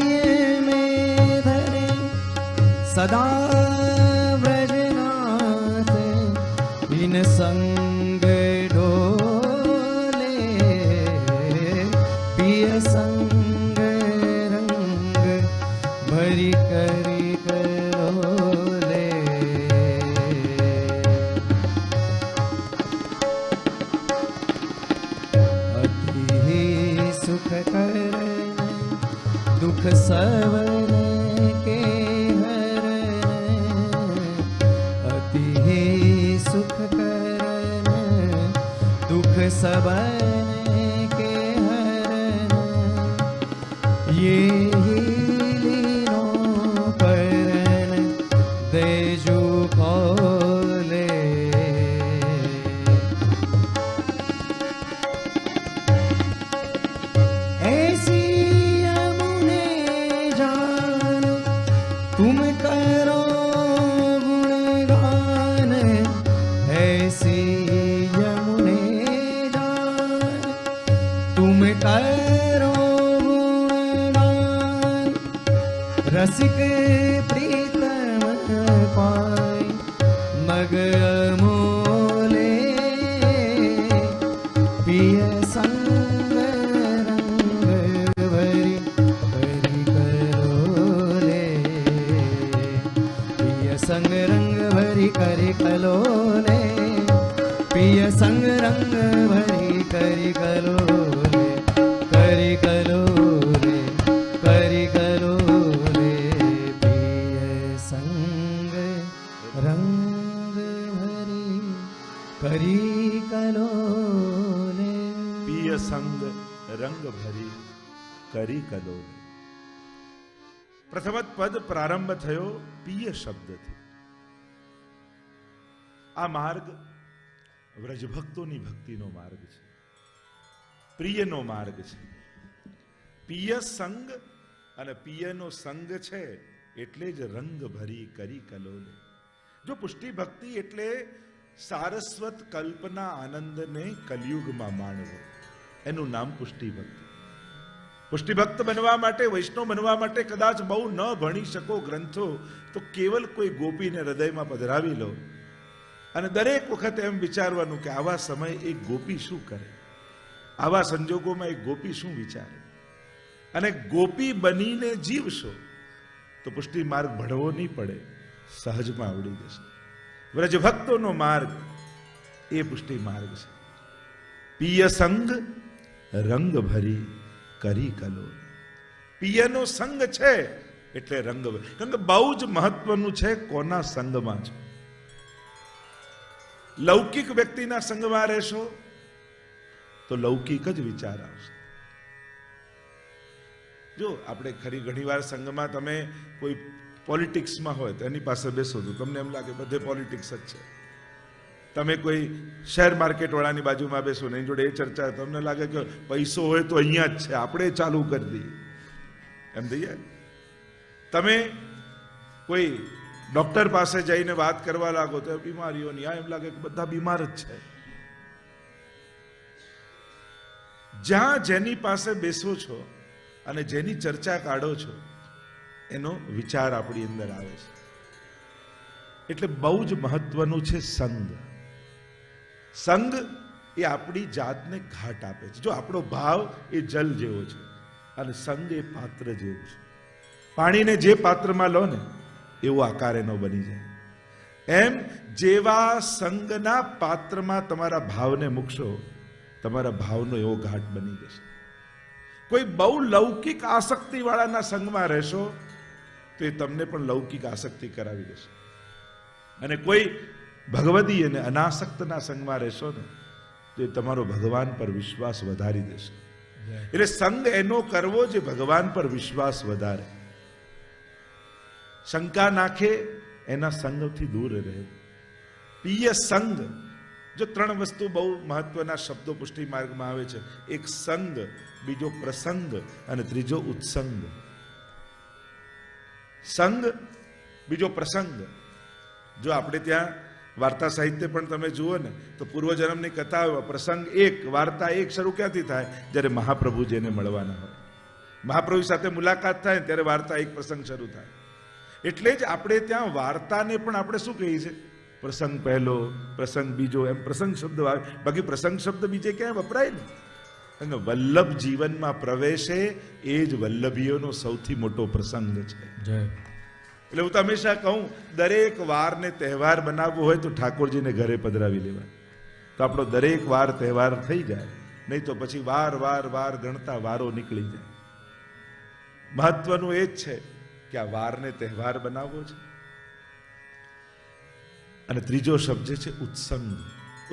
में धरे, सदा व्रजनाथ इन संग डोले, पिय संग रंग भरी करी कलोले. सुख करन दुख सवन के हरन, अति सुख करन दुख सवन के हरन, ये ही लीनो परन देजु खोले. ऐसी यमुने जान तुम करो गुणगान, ऐसी यमुने जान तुम करो गुणगान, रसिक प्रीतम पाए मग अमोले, पिय संग रंग भरी करी कलोले, पिय संग रंग भरी करी कलोले, पिय संग रंग भरी करी कलोले, करी कलोले, करी कलोले, पिय संग रंग भरी करी कलोले. પિય સંગ રંગ ભરી કરી કલોલ. પ્રથમ પદ પ્રારંભ થયો પિય શબ્દથી. આ માર્ગ વ્રજભક્તોની ભક્તિનો માર્ગ છે, પ્રિયનો માર્ગ છે. પિય સંગ અને પિયનો સંગ છે એટલે જ રંગ ભરી કરી કલોલે. જો પુષ્ટિ ભક્તિ એટલે સારસ્વત કલ્પના આનંદને કલયુગમાં માણવો, એનું નામ પુષ્ટિ ભક્તિ. પુષ્ટિ ભક્ત બનવા માટે, વૈષ્ણવ બનવા માટે કદાચ બહુ ન ભણી શકો ગ્રંથો, તો કેવલ કોઈ ગોપીને હૃદયમાં પધરાવી લો અને દરેક વખત એમ વિચારવાનું કે આવા સમયે એક ગોપી શું કરે, આવા સંજોગોમાં એક ગોપી શું વિચારે, અને ગોપી બનીને જીવશો તો પુષ્ટિ માર્ગ ભણવો નહીં પડે, સહજમાં આવડી જશે. વ્રજ ભક્તોનો માર્ગ એ પુષ્ટિ માર્ગ છે. પિય સંગ રંગ ભરી કરી કલો. પિયનો સંગ છે એટલે રંગ, કારણ કે બહુ જ મહત્વનું છે કોના સંગમાં છો. લૌકિક વ્યક્તિના સંગમાં રહેશો તો લૌકિક જ વિચાર આવશે. જો આપણે ખરી ઘણીવાર સંઘમાં તમે કોઈ પોલિટિક્સમાં હોય તો એની પાસે બેસો તો તમને એમ લાગે બધે પોલિટિક્સ જ છે. તમે કોઈ શેર માર્કેટ વાળાની બાજુમાં બેસો ને એની જોડે એ ચર્ચા, તમને લાગે કે પૈસો હોય તો અહીંયા જ છે, આપણે ચાલુ કરી દઈએ, એમ થઈ જાય. તમે કોઈ ડોક્ટર પાસે જઈને વાત કરવા લાગો તો બીમારીઓની, આ એમ લાગે કે બધા બીમાર જ છે. જ્યાં જેની પાસે બેસો છો અને જેની ચર્ચા કાઢો છો એનો વિચાર આપણી અંદર આવે છે. એટલે બહુ જ મહત્વનું છે સંગ. સંગ એ આપણી જાતને ઘાટ આપે છે. જો આપણો ભાવ એ જલ જેવો છે અને સંગ એ પાત્ર જેવું છે. પાણીને જે પાત્રમાં લો ને એવો આકાર એનો બની જાય. એમ જેવા સંગના પાત્રમાં તમારા ભાવને મૂકશો, તમારા ભાવનો એવો ઘાટ બની જશે. કોઈ બહુ લૌકિક આસક્તિ વાળાના સંગમાં રહેશો તો એ તમને પણ લૌકિક આસક્તિ કરાવી દેશે. અને કોઈ ભગવદી અને અનાસક્તના સંગમાં રહેશો ને તો એ તમારો ભગવાન પર વિશ્વાસ વધારી દેશે. એટલે સંગ એનો કરવો જે ભગવાન પર વિશ્વાસ વધારે. શંકા નાખે એના સંગથી દૂર રહે. પિય સંગ. જો ત્રણ વસ્તુ બહુ મહત્વના શબ્દો પુષ્ટિ માર્ગમાં આવે છે. એક સંગ, બીજો પ્રસંગ અને ત્રીજો ઉત્સંગ. સંગ, બીજો પ્રસંગ. જો આપણે ત્યાં વાર્તા સાહિત્ય પણ તમે જુઓ ને તો પૂર્વજન્મની કથા, પ્રસંગ એક, વાર્તા એક શરૂ ક્યાંથી થાય? જ્યારે મહાપ્રભુજીને મળવાના હોય, મહાપ્રભુ સાથે મુલાકાત થાય ત્યારે વાર્તા એક, પ્રસંગ શરૂ થાય. એટલે જ આપણે ત્યાં વાર્તાને પણ આપણે શું કહીએ છીએ? પ્રસંગ પહેલો, પ્રસંગ બીજો, એમ પ્રસંગ શબ્દ આવે. બાકી પ્રસંગ શબ્દ બીજે ક્યાંય વપરાય નહીં. અને વલ્લભ જીવનમાં પ્રવેશે એ જ વલ્લભીઓનો સૌથી મોટો પ્રસંગ છે. એટલે હું તો હંમેશા કહું, દરેક વારને તહેવાર બનાવવો હોય તો ઠાકોરજીને ઘરે પધરાવી લેવાય, તો આપણો દરેક વાર તહેવાર થઈ જાય. નહીં તો પછી વાર વાર વાર ગણતા વારો નીકળી જાય. મહત્વનું એ જ છે કે આ વારને તહેવાર બનાવવો છે. અને ત્રીજો શબ્દ છે ઉત્સંગ.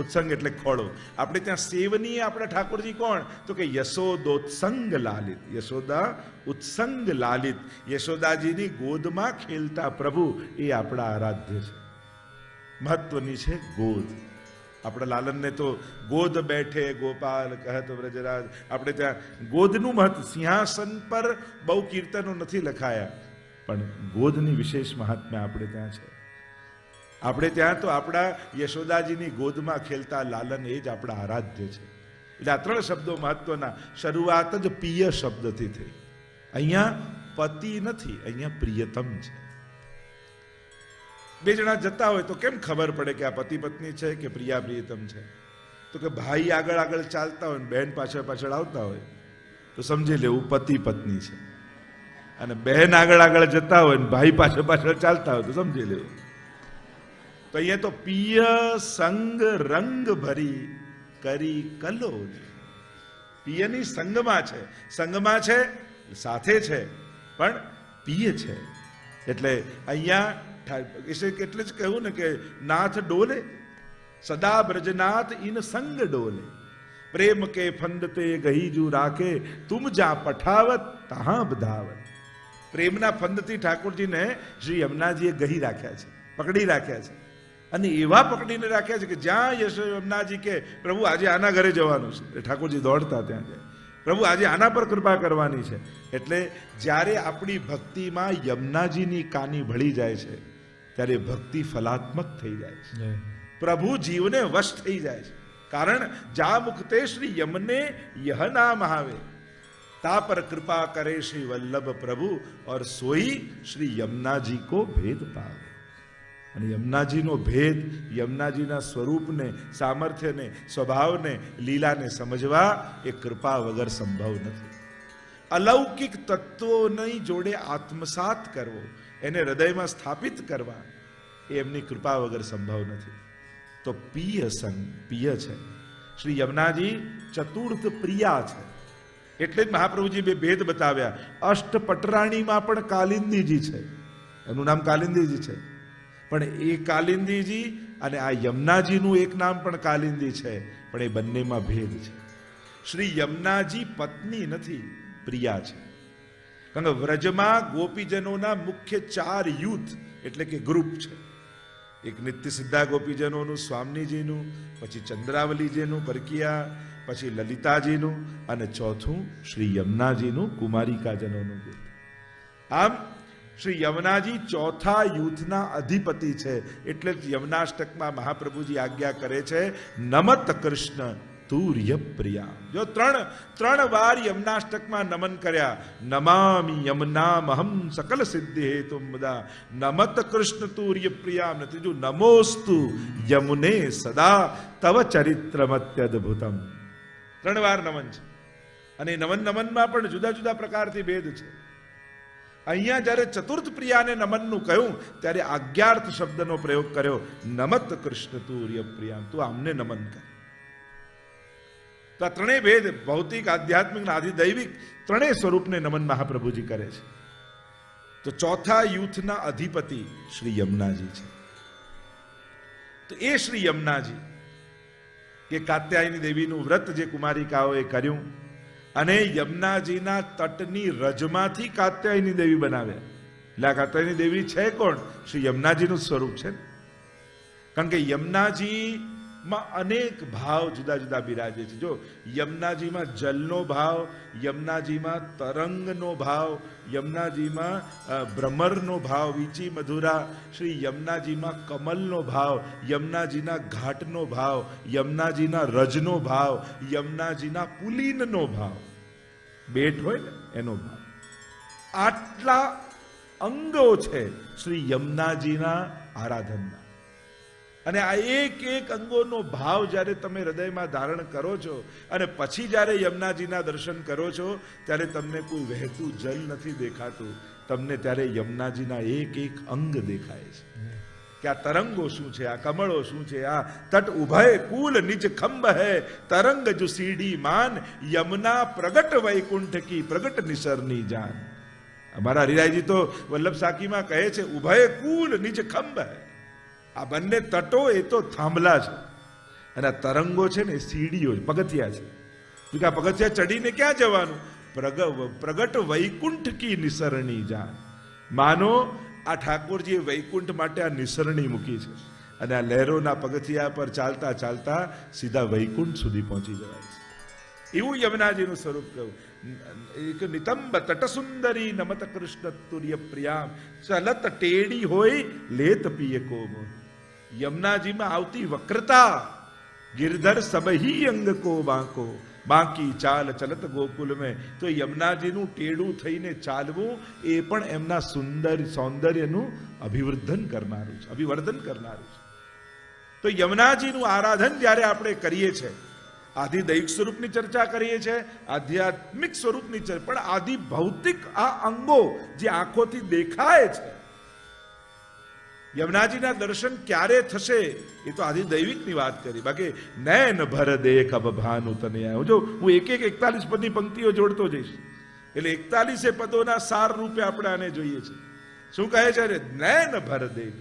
ઉત્સંગ એટલે ખોળો. આપણે ત્યાં સેવનીય આપણા ઠાકોરજી કોણ? તો કે યશોદોત્સંગ લાલિત. યશોદા ઉત્સંગ લાલિત. યશોદાજીની ગોદમાં ખેલતા પ્રભુ એ આપણા આરાધ્ય છે. મહત્વની છે ગોદ. આપણા લાલનને તો ગોદ બેઠે ગોપાલ કહત વ્રજરાજ. આપણે ત્યાં ગોદનું મહત્વ. સિંહાસન પર બહુ કીર્તનો નથી લખાયા, પણ ગોદની વિશેષ મહાત્મ્ય આપણે ત્યાં છે. આપણે ત્યાં તો આપણા યશોદાજીની ગોદમાં ખેલતા લાલન એ જ આપણા આરાધ્ય છે. એટલે આ ત્રણ શબ્દો મહત્વના. શરૂઆત જ પિય શબ્દથી થઈ. અહીંયા પતિ નથી, અહીંયા પ્રિયતમ છે. બે જણા જતા હોય તો કેમ ખબર પડે કે આ પતિ પત્ની છે કે પ્રિયા પ્રિયતમ છે? તો કે ભાઈ આગળ આગળ ચાલતા હોય, બહેન પાછળ પાછળ આવતા હોય તો સમજી લેવું પતિ પત્ની છે. અને બહેન આગળ આગળ જતા હોય, ભાઈ પાછળ પાછળ ચાલતા હોય તો સમજી લેવું. તો અહીંયા તો પિય સંગ રંગ ભરી કરી કલો. પિયની સંગમાં છે, સંગમાં છે, સાથે છે, પણ પિય છે. એટલે અહીંયા એટલે જ કહ્યું ને કે નાથ ડોલે સદા બ્રજનાથ ઇન સંગ ડોલે. પ્રેમ કે ફંદતે ગહીજુ રાખે તુમ જા પઠાવત તહાં બધાવત. પ્રેમના ફંદથી ઠાકોરજીને શ્રી યમુનાજીએ ગહી રાખ્યા છે, પકડી રાખ્યા છે. અને એવા પકડીને રાખ્યા છે કે જ્યાં યમુનાજી કે પ્રભુ આજે આના ઘરે જવાનું છે, ઠાકોરજી દોડતા ત્યાં જાય. પ્રભુ આજે આના પર કૃપા કરવાની છે. એટલે જ્યારે આપણી ભક્તિમાં યમુનાજીની કાની ભળી જાય છે ત્યારે ભક્તિ ફલાત્મક થઈ જાય છે, જય. પ્રભુ જીવને વશ થઈ જાય છે. કારણ જા મુક્તે શ્રી યમને यह नाम आवे, ता पर कृपा करे श्री वल्लभ प्रभु, और सोई श्री यमुनाजी को भेद पावे. અને યમુનાજીનો ભેદ, યમુનાજીના સ્વરૂપને, સામર્થ્યને, સ્વભાવને, લીલાને સમજવા એ કૃપા વગર સંભવ નથી. અલૌકિક તત્વોની જોડે આત્મસાત કરવો, એને હૃદયમાં સ્થાપિત કરવા, એ એમની કૃપા વગર સંભવ નથી. તો પિય સંગ, પિય છે શ્રી યમુનાજી, ચતુર્થ પ્રિયા છે. એટલે જ મહાપ્રભુજી બે ભેદ બતાવ્યા. અષ્ટપટરાણીમાં પણ કાલિંદીજી છે, એનું નામ કાલિંદીજી છે, પણ એ કાલિંદીજી અને આ યમુનાજીનું એક નામ પણ કાલિંદી છે, પણ એ બંનેમાં ભેદ છે. શ્રી યમુનાજી પત્ની નથી, પ્રિયા છે. કારણ કે વ્રજમાં ગોપીજનોના મુખ્ય 4 યુથ એટલે કે ગ્રુપ છે. એક નિત્ય સિદ્ધા ગોપીજનોનું, સ્વામીજીનું, પછી ચંદ્રાવલીજીનું પરકિયા, પછી લલિતાજીનું, અને ચોથું શ્રી યમુનાજીનું કુમારિકાજનોનું ગ્રુપ. આમ શ્રી યમુનાજી ચોથા યુથના અધિપતિ છે. એટલે જ યમુનાષ્ટકમાં મહાપ્રભુજી આજ્ઞા કરે છે, નમત કૃષ્ણ તુર્ય પ્રિયા. જો ત્રણ વાર યમુનાષ્ટકમાં નમન કર્યા. નમામિ યમુનામહં સકલ સિદ્ધિ હેતુ મુદા, નમત કૃષ્ણ તુર્ય પ્રિયા. નથી જો નમોસ્તુ યમુને સદા તવ ચરિત્રમત્યદ્ભુતમ. 3 વાર નમન છે. અને નમનમાં પણ જુદા જુદા પ્રકારથી ભેદ છે. અહીંયા જ્યારે ચતુર્થ પ્રિયાને નમનનું કહ્યું ત્યારે આજ્ઞાર્થ શબ્દનો પ્રયોગ કર્યો. નમત કૃષ્ણ તુર્ય પ્રિયા, તું આમને નમન કર. તો આ ત્રણેય ભેદ, ભૌતિક, આધ્યાત્મિક અને આધિદૈવિક, ત્રણેય સ્વરૂપને નમન મહાપ્રભુજી કરે છે. તો ચોથા યુથના અધિપતિ શ્રી યમુનાજી છે. તો એ શ્રી યમુનાજી કે કાત્યાયની દેવીનું વ્રત જે કુમારિકાઓએ કર્યું, અને યમુનાજીના તટની રજમાંથી કાત્યાયની દેવી બનાવ્યા. એટલે આ કાત્યાયની દેવી છે કોણ? શ્રી યમુનાજીનું સ્વરૂપ છે. કારણ કે યમુનાજીમાં અનેક ભાવ જુદા જુદા બિરાજે છે. જો યમુનાજીમાં જલનો ભાવ, યમુનાજીમાં તરંગનો ભાવ, યમુનાજીમાં ભ્રમરનો ભાવ, વીચી મધુરા, શ્રી યમુનાજીમાં કમલનો ભાવ, યમુનાજીના ઘાટનો ભાવ, યમુનાજીના રજનો ભાવ, યમુનાજીના પુલીનનો ભાવ, બેટ હોય ને એનો ભાવ. આટલા અંગો છે શ્રી યમુનાજીના આરાધનના. અને આ એક એક અંગોનો ભાવ જ્યારે તમે હૃદયમાં ધારણ કરો છો, અને પછી જ્યારે યમુનાજીના દર્શન કરો છો, ત્યારે તમને કોઈ વહેતું જલ નથી દેખાતું, તમને ત્યારે યમુનાજીના એક એક અંગ દેખાય છે. કે આ તરંગો શું છે, આ કમળો શું છે, આ તટ ઉભય કુલ નિજ ખંભ હૈ, તરંગ જો સીડી માન, યમુના પ્રગટ વૈકુંઠ કી પ્રગટ નિસરની જાન. અમારા હરિરાયજી તો વલ્લભ સાખીમાં કહે છે, ઉભય કુલ નિજ ખંભ હૈ. આ બંને તટો એ તો થાંભલા છે, અને આ તરંગો છે ને સીડીઓ, પગથિયા છે. આ પગથિયા ચડીને ક્યાં જવાનું? પ્રગટ વૈકુંઠ કી નિસરણી જાન. માનો આ ઠાકોરજીએ વૈકુંઠ માટે આ નિસરણી મૂકી છે, અને આ લહેરોના પગથિયા પર ચાલતા ચાલતા સીધા વૈકુંઠ સુધી પહોંચી જવાય છે. એવું યમુનાજીનું સ્વરૂપ કહ્યું. એક નિતંબ તટ સુંદરી નમત કૃષ્ણ તુર્ય પ્રિયામ, ચલત ટેડી હોય લેત પિય કોમ. યમુનાજીમાં આવતી વક્રતા, गिरधर सबही अंग को बांको, बाकी चाल चलत गोकुल में. તો યમુનાજીનું ટેડું થઈને ચાલવું એ પણ એમના સૌંદર્યનું અભિવર્ધન કરનારું છે, અભિવર્ધન કરનારું છે. તો યમુનાજીનું આરાધન જ્યારે આપણે કરીએ છીએ, આધિદૈવિક સ્વરૂપની ચર્ચા કરીએ છીએ, આધ્યાત્મિક સ્વરૂપની ચર્ચા, પણ આદિ ભૌતિક આ અંગો જે આંખોથી દેખાય છે, યમુનાજીના દર્શન ક્યારે થશે એ તો આધિદૈવિકની વાત કરી. બાકી નૈન ભર દેખ અબ ભાનુ તને આયો. જો હું એક 41 પદની પંક્તિઓ જોડતો જઈશ, એટલે 41 પદોના સાર રૂપે આપણે આને જોઈએ છે. શું કહે છે? નૈન ભર દેખ.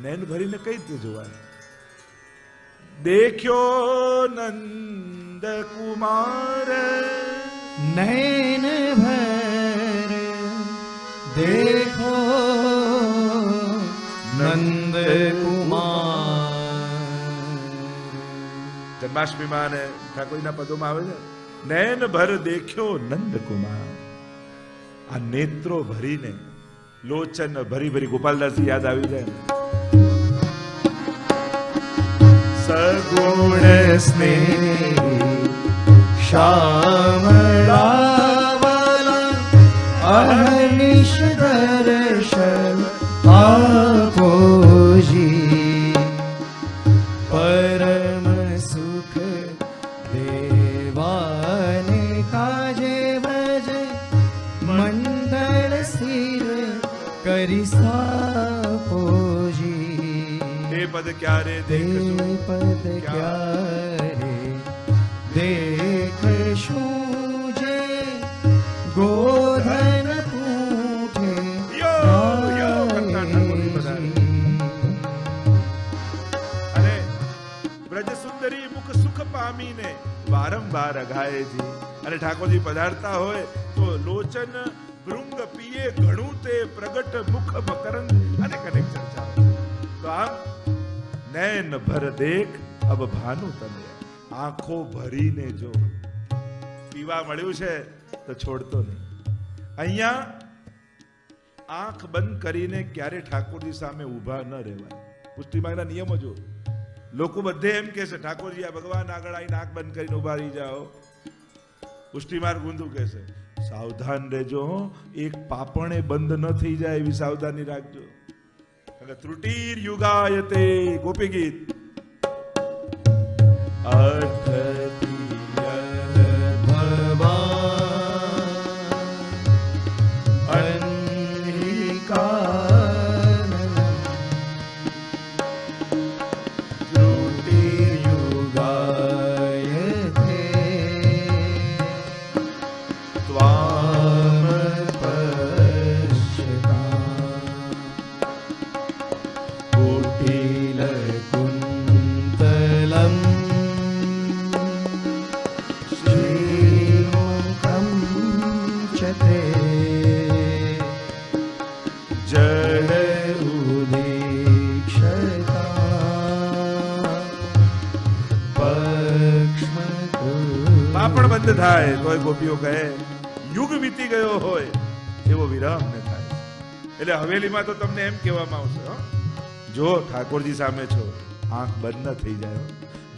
નૈન ભરીને કઈ રીતે જોવાય? દેખ્યો નંદ કુમાર નૈન ભર દેખો નંદ કુમાર. જન્માષ્ટમીમાં અને ઠાકોરના પદોમાં આવે છે, નૈન ભર દેખ્યો નંદ કુમાર. આ નેત્રો ભરીને, લોચન ભરી ભરી, ગોપાલદાસજી યાદ આવી જાય. સગુણ સ્નેહી શ્યામળાવાલા અહર્નિશ દર્શન આપોજી પરમ સુખ દેવાને કાજે વ્રજ મંડળ સ્થિર કરી સ્થાપોજી એ પદ ક્યારે તે દેખશું પદ ક્યારે દેખશું જે ગોધન પૂઠે યો કરતા ઠાકોરજી પધારે. અને બ્રજ સુંદરી મુખ સુખ પામીને વારંવાર અઘાયેજી. અને ઠાકોરજી પધારતા હોય તો લોચન ભૃંગ પીએ ઘણું તે પ્રગટ મુખ મકરંદ અને કનેક ચર્ચા. તો આમ નૈન ભર દેખ અબ ભાનુ તને, આંખો ભરીને જો. પીવા મળ્યું છે તો છોડતો નહીં. અહીંયા આંખ બંધ કરીને ક્યારે ઠાકોરજી સામે ઊભા ન રહેવાય. પુષ્ટિ માર્ગના નિયમો જો. લોકો બધે એમ કહે છે ઠાકોરજી આ ભગવાન આગળ આવીને આંખ બંધ કરીને ઊભા રહી જાઓ. પુષ્ટિ માર્ગ ઊંધું કહે છે સાવધાન રહેજો, એક પાપણે બંધ ન થઈ જાય એવી સાવધાની રાખજો. ત્રુટિર યુગાયતે ગોપી ગીત. પાપણ બંધ થાય તોય ગોપીઓ કહે યુગ વીતી ગયો હોય એવો વિરહ ન થાય. એટલે હવેલીમાં તો તમને એમ કહેવામાં આવશે જો ઠાકોરજી સામે છો આંખ બંધ ન થઈ જાય.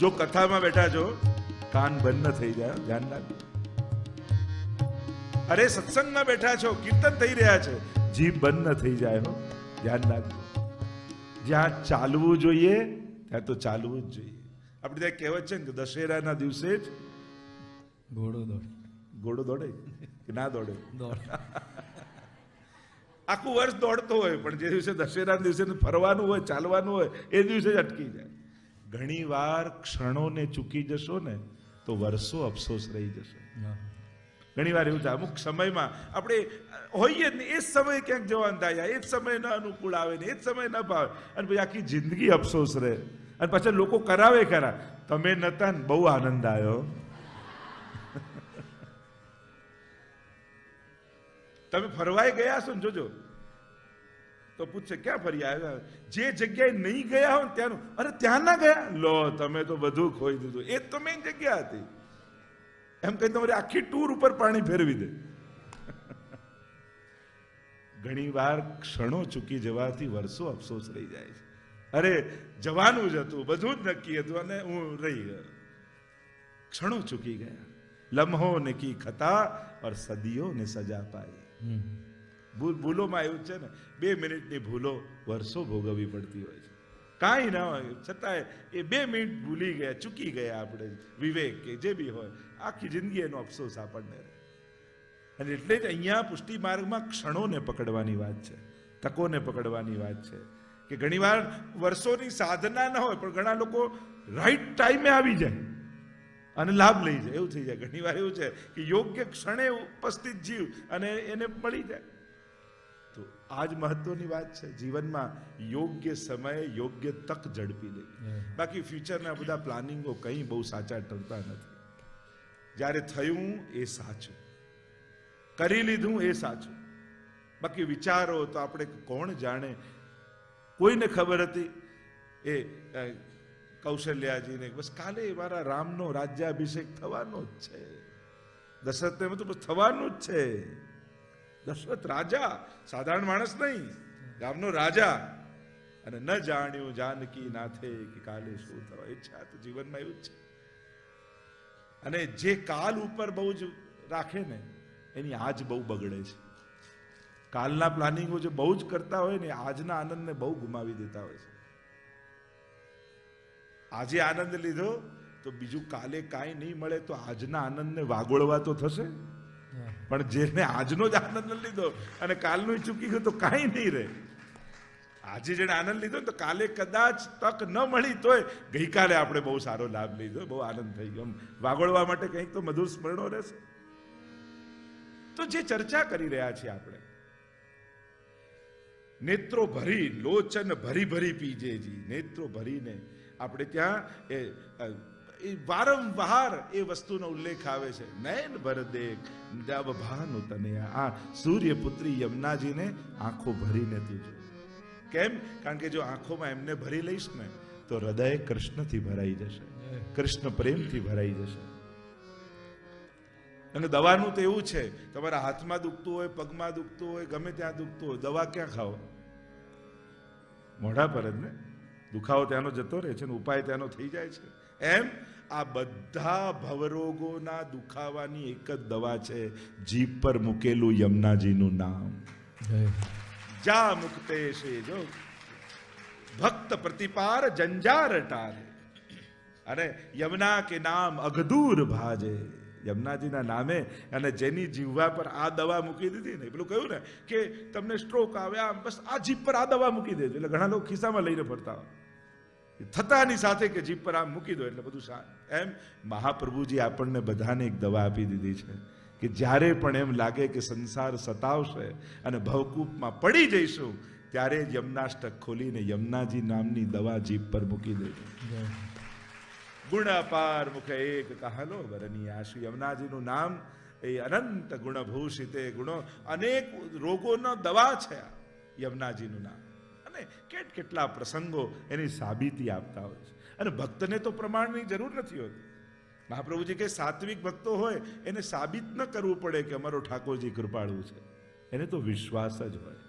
જો કથામાં બેઠા છો કાન બંધ ન થઈ જાય. ધ્યાન રાખજો. અરે સત્સંગમાં બેઠા છો કીર્તન થઈ રહ્યા છે જીભ બંધ ન થઈ જાય. ધ્યાન રાખજો. જ્યાં ચાલવું જોઈએ ત્યાં તો ચાલવું જ જોઈએ. આપણે ત્યાં કહેવત છે ને કે દશેરાના દિવસે જ ઘોડો દોડે કે ના દોડે? આખું વર્ષ દોડતો હોય પણ જે દિવસે દશેરાના દિવસે ફરવાનું હોય ચાલવાનું હોય એ દિવસે જ અટકી જાય. ઘણી વાર ક્ષણોને ચૂકી જશો ને તો વર્ષો અફસોસ રહી જશે. ઘણી વાર એવું થાય અમુક સમયમાં આપણે હોઈએ ને એ જ સમયે ક્યાંક જવાનું થાય, એ જ સમય ન અનુકૂળ આવે ને એ જ સમય ન ભાવે અને પછી આખી જિંદગી અફસોસ રહે. અને પછી લોકો કરાવે ખરા તમે નતા ને બહુ આનંદ આવ્યો. તમે ફરવાય ગયા છો ને જોજો તો પૂછશે ક્યાં ફરી આવ્યા? જે જગ્યાએ નહીં ગયા હોય ત્યાંનું અરે ત્યાં ના ગયા લો તમે તો બધું ખોઈ દીધું. એ તો મેઇન જગ્યા હતી એમ કઈ તમારી આખી ટૂર ઉપર પાણી ફેરવી દે. ઘણી વાર ક્ષણો ચૂકી જવાથી વર્ષો અફસોસ રહી જાય છે. અરે જવાનું જ હતું બધું જ નક્કી હતું અને હું રહી ગયો. ક્ષણો ચૂકી ગયા. લમ્હો ને કી ખતા और સદીઓ ને સજા પાઈ. ભૂલોમાં એવું છે ને 2 મિનિટની ભૂલો વર્ષો ભોગવવી પડતી હોય છે. કાંઈ ના હોય છતાંય એ 2 મિનિટ ભૂલી ગયા ચૂકી ગયા આપણે વિવેક કે જે બી હોય આખી જિંદગી એનો અફસોસ આપણને રહે. અને એટલે જ અહીંયા પુષ્ટિ માર્ગમાં ક્ષણોને પકડવાની વાત છે, તકોને પકડવાની વાત છે. કે ઘણીવાર વર્ષોની સાધના ન હોય પણ ઘણા લોકો રાઈટ ટાઈમે આવી જાય અને લાભ લઈ જાય. એવું થઈ જાય. ઘણીવાર એવું છે કે યોગ્ય ક્ષણે ઉપસ્થિત જીવ અને એને મળી જાય. તો આ જ મહત્વની વાત છે જીવનમાં યોગ્ય સમયે યોગ્ય તક ઝડપી લે. બાકી ફ્યુચરના બધા પ્લાનિંગો કંઈ બહુ સાચા ઠરતા નથી. જ્યારે થયું એ સાચું, કરી લીધું એ સાચું. બાકી વિચારો તો આપણે કોણ જાણે. કોઈને ખબર હતી એ કૌશલ્યાજીને બસ કાલે મારા રામનો રાજ્યાભિષેક થવાનો જ છે. દશરથને તો થવાનું જ છે. દશરથ રાજા, સાધારણ માણસ નહીં, રામનો રાજા. અને ન જાણ્યું જાનકી નાથે કે કાલે શું થવા. ઈચ્છા તો જીવનમાં એવું જ છે. અને જે કાલ ઉપર બહુ જ રાખે ને એની આજ બહુ બગડે છે. કાલના પ્લાનિંગો જે બહુ જ કરતા હોય ને આજના આનંદને બહુ ગુમાવી દેતા હોય છે. આજે આનંદ લીધો તો બીજું કાલે કાંઈ નહીં મળે તો આજના આનંદને વાગોળવા તો થશે, પણ જેને આજનો જ આનંદ લીધો અને કાલનું ચૂકી ગયું તો કાંઈ નહીં રહે. આજે જેને આનંદ લીધો તો કાલે કદાચ તક ન મળી તોય ગઈકાલે આપણે બહુ સારો લાભ લીધો, બહુ આનંદ થઈ ગયો. વાગોળવા માટે કંઈક તો મધુર સ્મરણો રહેશે. તો જે ચર્ચા કરી રહ્યા છીએ આપણે, નેત્રો ભરી લોચન ભરી ભરી પીજેજી, નેત્રો ભરીને આપણે ત્યાં એ વારંવાર એ વસ્તુનો ઉલ્લેખ આવે છે. નયન ભર દેખ દબ ભાનુ તને, આ સૂર્યપુત્રી યમુનાજીને આંખો ભરીને તું જો. કેમ? કારણ કે જો આંખોમાં એમને ભરી લઈશ ને તો હૃદય કૃષ્ણથી ભરાઈ જશે, કૃષ્ણ પ્રેમથી ભરાઈ જશે. અને દવાનું તો એવું છે, તમારા હાથમાં દુખતું હોય, પગમાં દુખતું હોય, ગમે ત્યાં દુખતું હોય, દવા ક્યાં ખાઓ? મોઢા પર જ ને. દુખાવો ત્યાંનો જતો રહે છે ને ઉપાય ત્યાંનો થઈ જાય છે. એમ આ બધા ભવરોગોના દુખાવાની એક જ દવા છે, જીભ પર મૂકેલું યમુનાજીનું નામ. જા મુક્તે છે જો ભક્ત પ્રતિપાર જંજાર ટારે. અરે યમુના કે નામ અઘદૂર ભાજે. યમુનાજીના નામે અને જેની જીહવા પર આ દવા મૂકી દીધી ને, પેલું કહ્યું ને કે તમને સ્ટ્રોક આવે આમ, બસ આ જીભ પર આ દવા મૂકી દેજો. એટલે ઘણા લોકો ખિસ્સામાં લઈને ફરતા હોય, થતાની સાથે કે જીભ પર આમ મૂકી દો એટલે બધું શાંત. એમ મહાપ્રભુજી આપણને બધાને એક દવા આપી દીધી છે કે જ્યારે પણ એમ લાગે કે સંસાર સતાવશે અને ભવકૂપમાં પડી જઈશું, ત્યારે જ યમુનાષ્ટક ખોલીને યમુનાજી નામની દવા જીભ પર મૂકી દેજો. ગુણ અપાર મુખ એક કહાલો વરની આશુ. યમુનાજીનું નામ એ અનંત ગુણભૂષિતે, ગુણો અનેક રોગોનો દવા છે યમુનાજીનું નામ. અને કેટલા પ્રસંગો એની સાબિતી આપતા હોય છે. અને ભક્તને તો પ્રમાણની જરૂર નથી હોતી. મહાપ્રભુજી કે સાત્વિક ભક્તો હોય એને સાબિત ન કરવું પડે કે અમારો ઠાકોરજી કૃપાળુ છે, એને તો વિશ્વાસ જ હોય.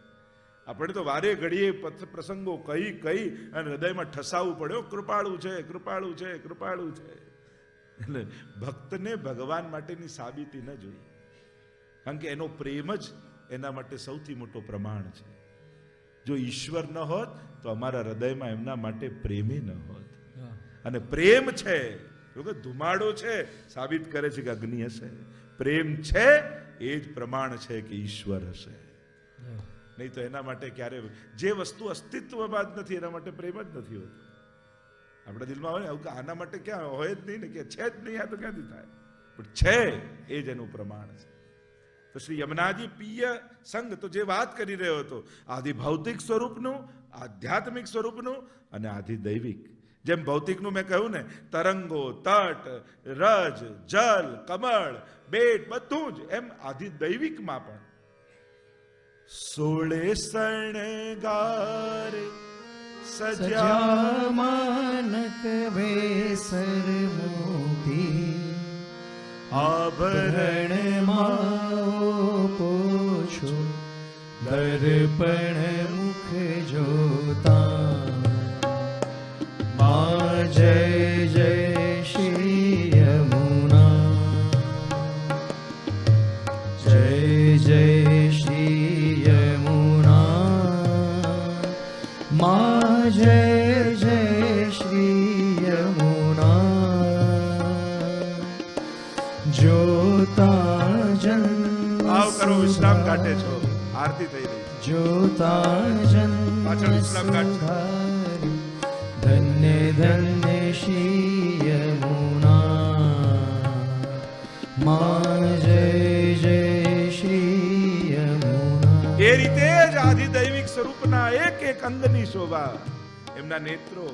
આપણે તો વારે ઘડીએ પ્રસંગો કહી અને હૃદયમાં ઠસાવવું પડ્યો, કૃપાળુ છે, કૃપાળુ છે, કૃપાળુ છે. એટલે ભક્તને ભગવાન માટેની સાબિતી ન જોઈએ, કારણ કે એનો પ્રેમ જ એના માટે સૌથી મોટો પ્રમાણ છે. જો ઈશ્વર ન હોત તો અમારા હૃદયમાં એમના માટે પ્રેમે ન હોત. અને પ્રેમ છે ધુમાડો છે સાબિત કરે છે કે અગ્નિ હશે. પ્રેમ છે એ જ પ્રમાણ છે કે ઈશ્વર હશે. નહીં તો એના માટે ક્યારે જે વસ્તુ અસ્તિત્વમાં જ નથી એના માટે પ્રેમ જ નથી હોતો. આપણા દિલમાં હોય ને આના માટે ક્યાં હોય જ નહીં ને, કે છે જ નહીં, આ તો ક્યાંથી થાય? પણ છે એ જ એનું પ્રમાણ છે. તો શ્રી યમુનાજી પિય સંગ તો જે વાત કરી રહ્યો હતો, આદિ ભૌતિક સ્વરૂપનું, આધ્યાત્મિક સ્વરૂપનું અને આદિ દૈવિક. જેમ ભૌતિકનું મેં કહ્યું ને, તરંગો, તટ, રજ, જલ, કમળ, બેટ બધું જ, એમ આદિ દૈવિકમાં પણ 16 શણગાર સજા માનક વેસર મોતી, આભરણ આભરણમાં પોછો દર્પણ મુખ જોતા. મા જય જય શ્રી યમુના, જય જય શ્રી યમુના, મા જય જય શ્રી યમુના. જોતા જન આવ કરો, વિશ્રામ કાઢે છો, આરતી થઈ રહી. જોતા જન પાછળ વિશ્રામ કાઢ. ધન્ય ધન્ય શ્રી યમુના, મા જય જય શ્રી યમુના. એ રીતે જ આદિ દૈવિક સ્વરૂપના એક એક અંગની શોભા, એમના નેત્રો,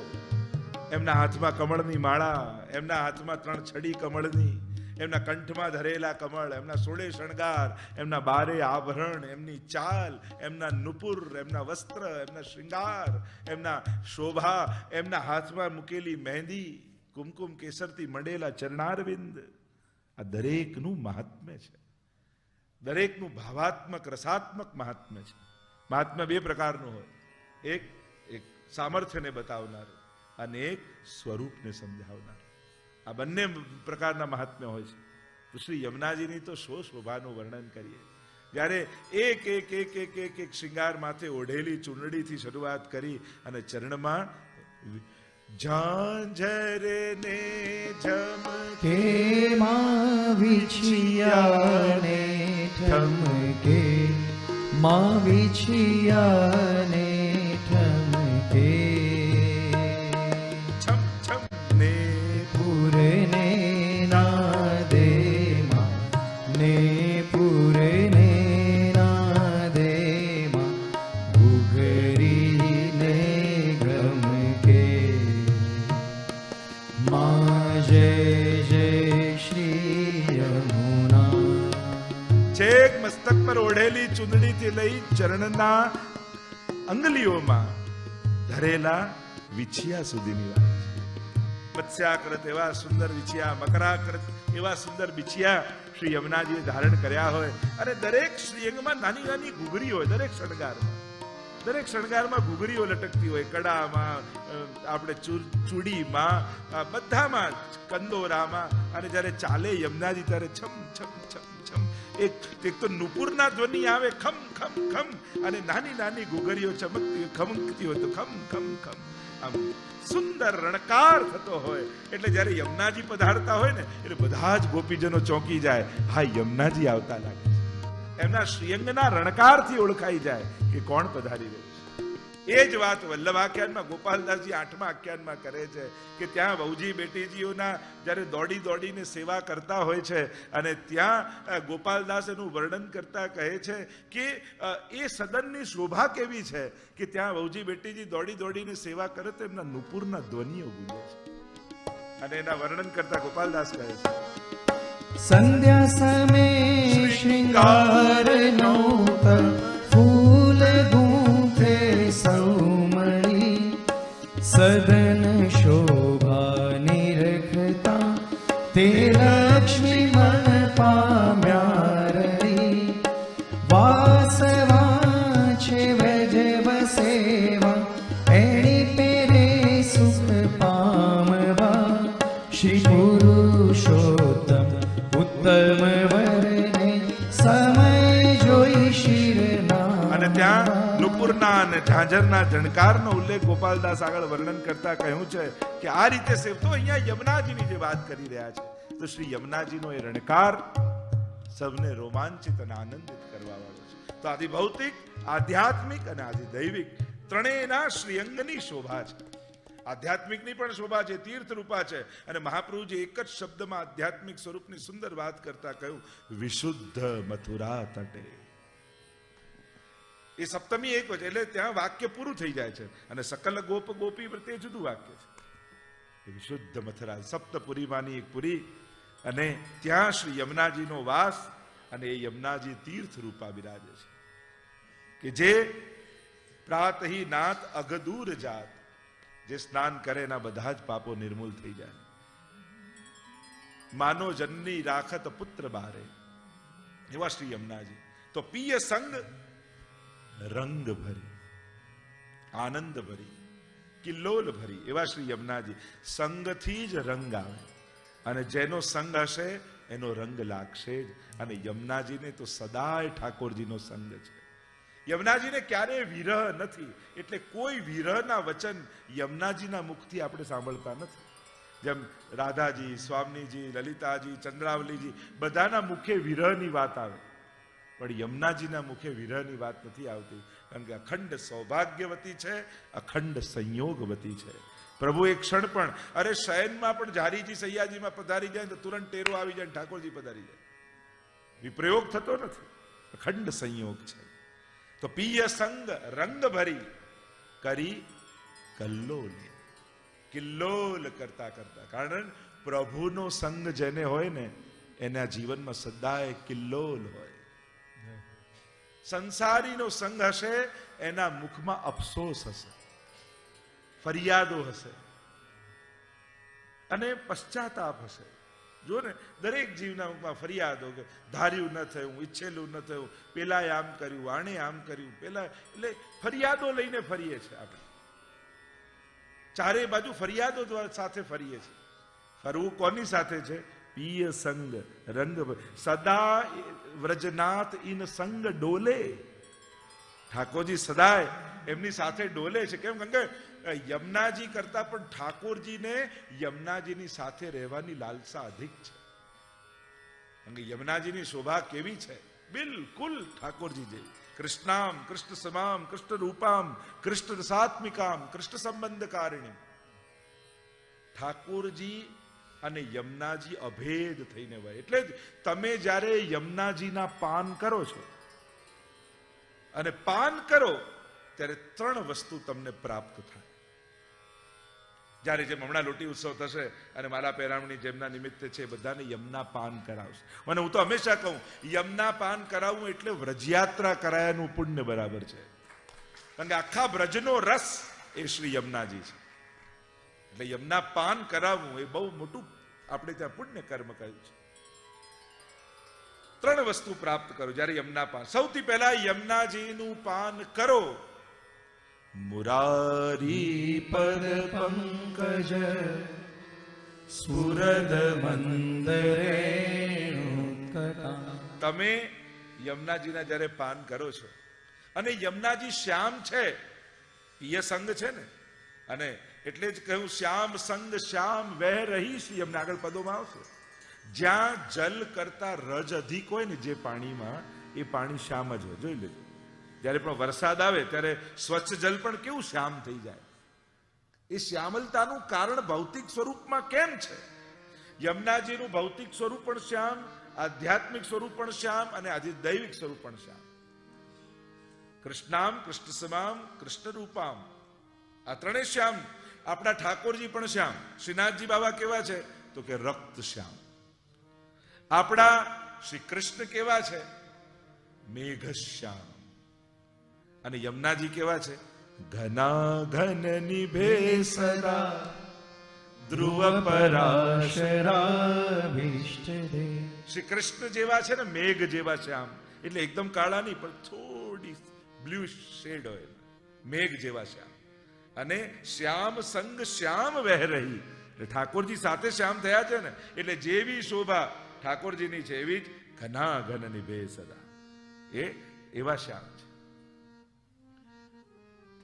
એમના હાથમાં કમળની માળા, એમના હાથમાં 3 છડી કમળની, એમના કંઠમાં ધરેલા કમળ, એમના 16 શણગાર, એમના 12 આભરણ, એમની ચાલ, એમના નુપુર, એમના વસ્ત્ર, એમના શ્રૃંગાર, એમના શોભા, એમના હાથમાં મૂકેલી મહેંદી, કુમકુમ કેસરથી મંડેલા ચરણારવિંદ, આ દરેકનું મહાત્મ્ય છે. દરેકનું ભાવાત્મક રસાત્મક મહાત્મ્ય છે. મહાત્મ્ય 2 પ્રકારનું હોય. એક સામર્થ્યને બતાવનાર અને એક સ્વરૂપને સમજાવનાર. આ બંને પ્રકારના મહાત્મ્ય હોય છે. તો શ્રી યમુનાજીની તો શોભાનું વર્ણન કરીએ. જ્યારે એક એક એક એક એક એક શૃંગાર માથે ઓઢેલી ચૂંદડીથી શરૂઆત કરી અને ચરણમાં ઝાંઝરે ને ઝમકે માં વિછિયાને ઠમકે માં વિછિયાને ઠમકે છમ છમ ને પૂરને નાદે માં ને પૂરને નાદે માં ઘૂઘરીને ગમકે માં જય જય શ્રી યમુના. છેક મસ્તક પર ઓઢેલી ચૂંદડીથી લઈ ચરણના અંગલીઓમાં ધરેલા વિછિયા સુધીની વાત. મત્સ્યાકૃત એવા સુંદર વિછિયા, મકરાકૃત એવા સુંદર વિછિયા શ્રી યમુનાજીએ ધારણ કર્યા હોય અને દરેક શ્રીઅંગમાં નાની નાની ઘૂઘરી હોય. દરેક શણગારમાં ઘૂઘરીઓ લટકતી હોય. કડામાં, આપણે ચૂડીમાં, બધામાં, કંદોરામાં. અને જ્યારે ચાલે યમુનાજી ત્યારે છમ છમ છમ છમ એક તો નુપુરના ધ્વનિ આવે ખમ ખમ ખમ, અને નાની નાની ઘૂઘરીઓ ચમકતી ખમકતી હોય તો ખમ ખમ ખમ. આમ સુંદર રણકાર થતો હોય. એટલે જ્યારે યમુનાજી પધારતા હોય ને એટલે બધા જ ગોપીજનો ચોંકી જાય. હા, યમુનાજી આવતા લાગે છે. એમના શ્રીઅંગના રણકારથી ઓળખાઈ જાય કે કોણ પધારી રહ્યું છે. એ જ વાત વલ્લભ આખ્યાનમાં ગોપાલદાસજી 8મા આખ્યાનમાં કરે છે કે ત્યાં વહુજી બેટીજીઓના જ્યારે દોડી દોડીને સેવા કરતા હોય છે અને ત્યાં ગોપાલદાસ એનું વર્ણન કરતા કહે છે કે એ સદનની શોભા કેવી છે કે ત્યાં વહુજી બેટીજી દોડી દોડીને સેવા કરે તો એમના નુપુરના ધ્વનિઓ ગુંજે છે. અને એના વર્ણન કરતા ગોપાલદાસ કહે છે, સંધ્યા સમય શ્રૃંગાર નૌત ફૂલ ગૂંથે સૌમણી સદન શોભા નિરખતા તે લક્ષ્મી મન પામ્યા રહી. વાસવા છે વ્રજ વસેવા એણી પેરે સુખ પામવા. શ્રી પુરુષોત્તમ ઉત્તમ વરને સમય જોઈ શિરના. અને ત્યાં નુપુરના અને ઝાંઝરના ઝણકારનો ઉલ્લેખ ગોપાલદાસ આગળ વર્ણન કરતા કહ્યું છે કે આ રીતે સેવતો. અહીંયા યમુનાજીની જે વાત કરી રહ્યા છે તો શ્રી યમુનાજીનો એ રણકાર સૌને રોમાંચિત અને આનંદિત કરવા વાળો છે. તો આદિ ભૌતિક, આધ્યાત્મિક અને આદિ દૈવિક ત્રણેયના શ્રીઅંગની શોભા છે. આધ્યાત્મિકની પણ શોભા છે, તીર્થ રૂપા છે. અને મહાપ્રભુજી એક જ શબ્દમાં આધ્યાત્મિક સ્વરૂપની સુંદર વાત કરતા કહ્યું, વિશુદ્ધ મથુરા તટે. એ સપ્તમી એક છે એટલે ત્યાં વાક્ય પૂરું થઈ જાય છે. અને સકલ ગોપ ગોપી તે જુદું વાક્ય છે. વિશુદ્ધ મથુરા, સપ્તપુરીમાંની એક પુરી. અને ત્યાં શ્રી યમુનાજીનો વાસ અને એ યમુનાજી તીર્થ રૂપા બિરાજે છે કે જે પ્રાતહિ નાથ અઘદૂર જાત, જે સ્નાન કરે એના બધા જ પાપો નિર્મૂલ થઈ જાય. માનો જનની રાખત પુત્ર બારે, એવા શ્રી યમુનાજી. તો પિય સંગ રંગ ભરી, આનંદ ભરી, કિલ્લોલ ભરી, એવા શ્રી યમુનાજી. સંગથી જ રંગ આવે અને જેનો સંગ હશે એનો રંગ લાગશે જ. અને યમુનાજીને તો સદાય ઠાકોરજીનો સંગ છે. યમુનાજીને ક્યારેય વિરહ નથી. એટલે કોઈ વિરહના વચન યમુનાજીના મુખથી આપણે સાંભળતા નથી. જેમ રાધાજી, સ્વામીજી, લલિતાજી, ચંદ્રાવલીજી બધાના મુખે વિરહની વાત આવે, પણ યમુનાજીના મુખે વિરહની વાત નથી આવતી. કારણ કે અખંડ સૌભાગ્યવતી છે, અખંડ સંયોગવતી છે. પ્રભુ એક ક્ષણ પણ, અરે શયનમાં પણ ઝારીજી સૈયાજીમાં પધારી જાય તો તુરંત ટેરો આવી જાય, ઠાકોરજી પધારી જાય. વિપ્રયોગ થતો નથી, અખંડ સંયોગ છે. તો પિય સંગ રંગ ભરી કરી કલ્લોલ, કિલ્લોલ કરતા કરતા. કારણ પ્રભુનો સંગ જેને હોય ને એના જીવનમાં સદાય કિલ્લોલ હોય. સંસારીનો સંગ હશે એના મુખમાં અફસોસ હશે, ફરિયાદો હશે અને પશ્ચાતાપ હશે. જો ને દરેક જીવના મુખમાં ફરિયાદો કે ધાર્યું ન થયું, ઈચ્છેલું ન થયું, પેલાએ આમ કર્યું, આણે આમ કર્યું, પેલા, એટલે ફરિયાદો લઈને ફરીએ છીએ આપણે. ચારે બાજુ ફરિયાદો સાથે ફરીએ છીએ. ફરવું કોની સાથે છે? પિય સંગ રંગ સદા વ્રજનાથ ઇન સંગ ડોલે. ઠાકોરજી સદાય એમની સાથે ડોલે છે. કેમ? કારણ કે યમુનાજી કરતા પણ ઠાકોરજીને યમુનાજીની સાથે રહેવાની લાલસા અધિક છે. કારણ કે યમુનાજીની શોભા કેવી છે? બિલકુલ ઠાકોરજી જેવી. કૃષ્ણામ કૃષ્ણ સમામ કૃષ્ણ રૂપામ કૃષ્ણ રસાત્મિકામ કૃષ્ણ સંબંધકારિણી. ઠાકોરજી અને યમુનાજી અભેદ થઈને વહે. એટલે જ તમે જ્યારે યમુનાજીના પાન કરો છો અને પાન કરો ત્યારે 3 વસ્તુ તમને પ્રાપ્ત થાય. જ્યારે જેમ હમણાં લોટી ઉત્સવ થશે અને મારા પહેરામણી જેમના નિમિત્તે છે બધાને યમુના પાન કરાવશે. અને હું તો હંમેશા કહું, યમુના પાન કરાવવું એટલે વ્રજયાત્રા કરાયાનું પુણ્ય બરાબર છે. કારણ કે આખા વ્રજનો રસ એ શ્રી યમુનાજી છે. એટલે યમુના પાન કરાવવું એ બહુ મોટું આપણે ત્યાં પુણ્ય કર્મ કહ્યું છે. 3 વસ્તુ પ્રાપ્ત કરો જ્યારે યમુના પાન. સૌથી પહેલા યમુનાજીનું પાન કરો. મુરારી પદ પંકજ સ્ફુરદ મંદરે. તમે યમુનાજીના જ્યારે પાન કરો છો અને યમુનાજી શ્યામ છે, પિય સંગ છે ને, અને એટલે જ કહ્યું શ્યામ સંગ શ્યામ વહ રહીશ. યમુના આગળ પદોમાં આવશે. જ્યાં જલ કરતા રજ અધિક હોય ને જે પાણીમાં, એ પાણી શ્યામ જ હોય. જોઈ લેજો. જ્યારે પણ વરસાદ આવે ત્યારે સ્વચ્છ જલ પણ કેવું શ્યામ થઈ જાય. એ શ્યામલતાનું કારણ ભૌતિક સ્વરૂપમાં કેમ છે? યમુનાજીનું ભૌતિક સ્વરૂપ પણ શ્યામ, આધ્યાત્મિક સ્વરૂપ પણ શ્યામ અને આજે દૈવિક સ્વરૂપ પણ શ્યામ. કૃષ્ણામ કૃષ્ણ સમામ કૃષ્ણ રૂપામ, આ 3 શ્યામ. આપણા ઠાકોરજી પણ શ્યામ. શ્રીનાથજી બાબા કેવા છે? તો કે રક્ત શ્યામ. આપણા શ્રી કૃષ્ણ કેવા છે? મેઘ શ્યામ. અને યમુનાજી કેવા છે? ઘના ઘન નિભે સદા ધ્રુવ પરાશરાભીષ્ટ દે. શ્રી કૃષ્ણ જેવા છે ને મેઘ જેવા શ્યામ. એટલે એકદમ કાળા નહીં પણ થોડી બ્લુ શેડ હોય, મેઘ જેવા શ્યામ. અને શ્યામ સંગ શ્યામ વહ રહી. એટલે ઠાકોરજી સાથે શ્યામ થયા છે ને, એટલે જેવી શોભા ઠાકોરજીની છે એવી જ ઘના ઘન નિભે સદા. એ એવા શ્યામ છે.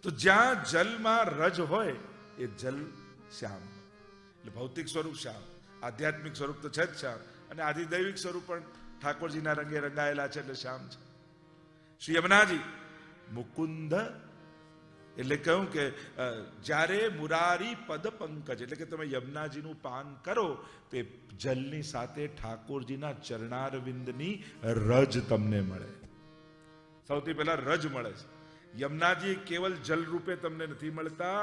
તો જ્યાં જલમાં રજ હોય એ જલ શ્યામ. એટલે ભૌતિક સ્વરૂપ શ્યામ, આધ્યાત્મિક સ્વરૂપ તો છે જ શ્યામ, અને આદિ દૈવિક સ્વરૂપ પણ ઠાકોરજીના રંગે રંગાયેલા છે એટલે શ્યામ છે. શ્રી યમુનાજી મુકુંદ એટલે કહ્યું કે જ્યારે મુરારી પદ પંકજ, એટલે કે તમે યમુનાજીનું પાન કરો તે જલની સાથે ઠાકોરજીના ચરણારવિંદની રજ તમને મળે. સૌથી પહેલા રજ મળે છે. યમુનાજી કેવલ જલ રૂપે તમને નથી મળતા,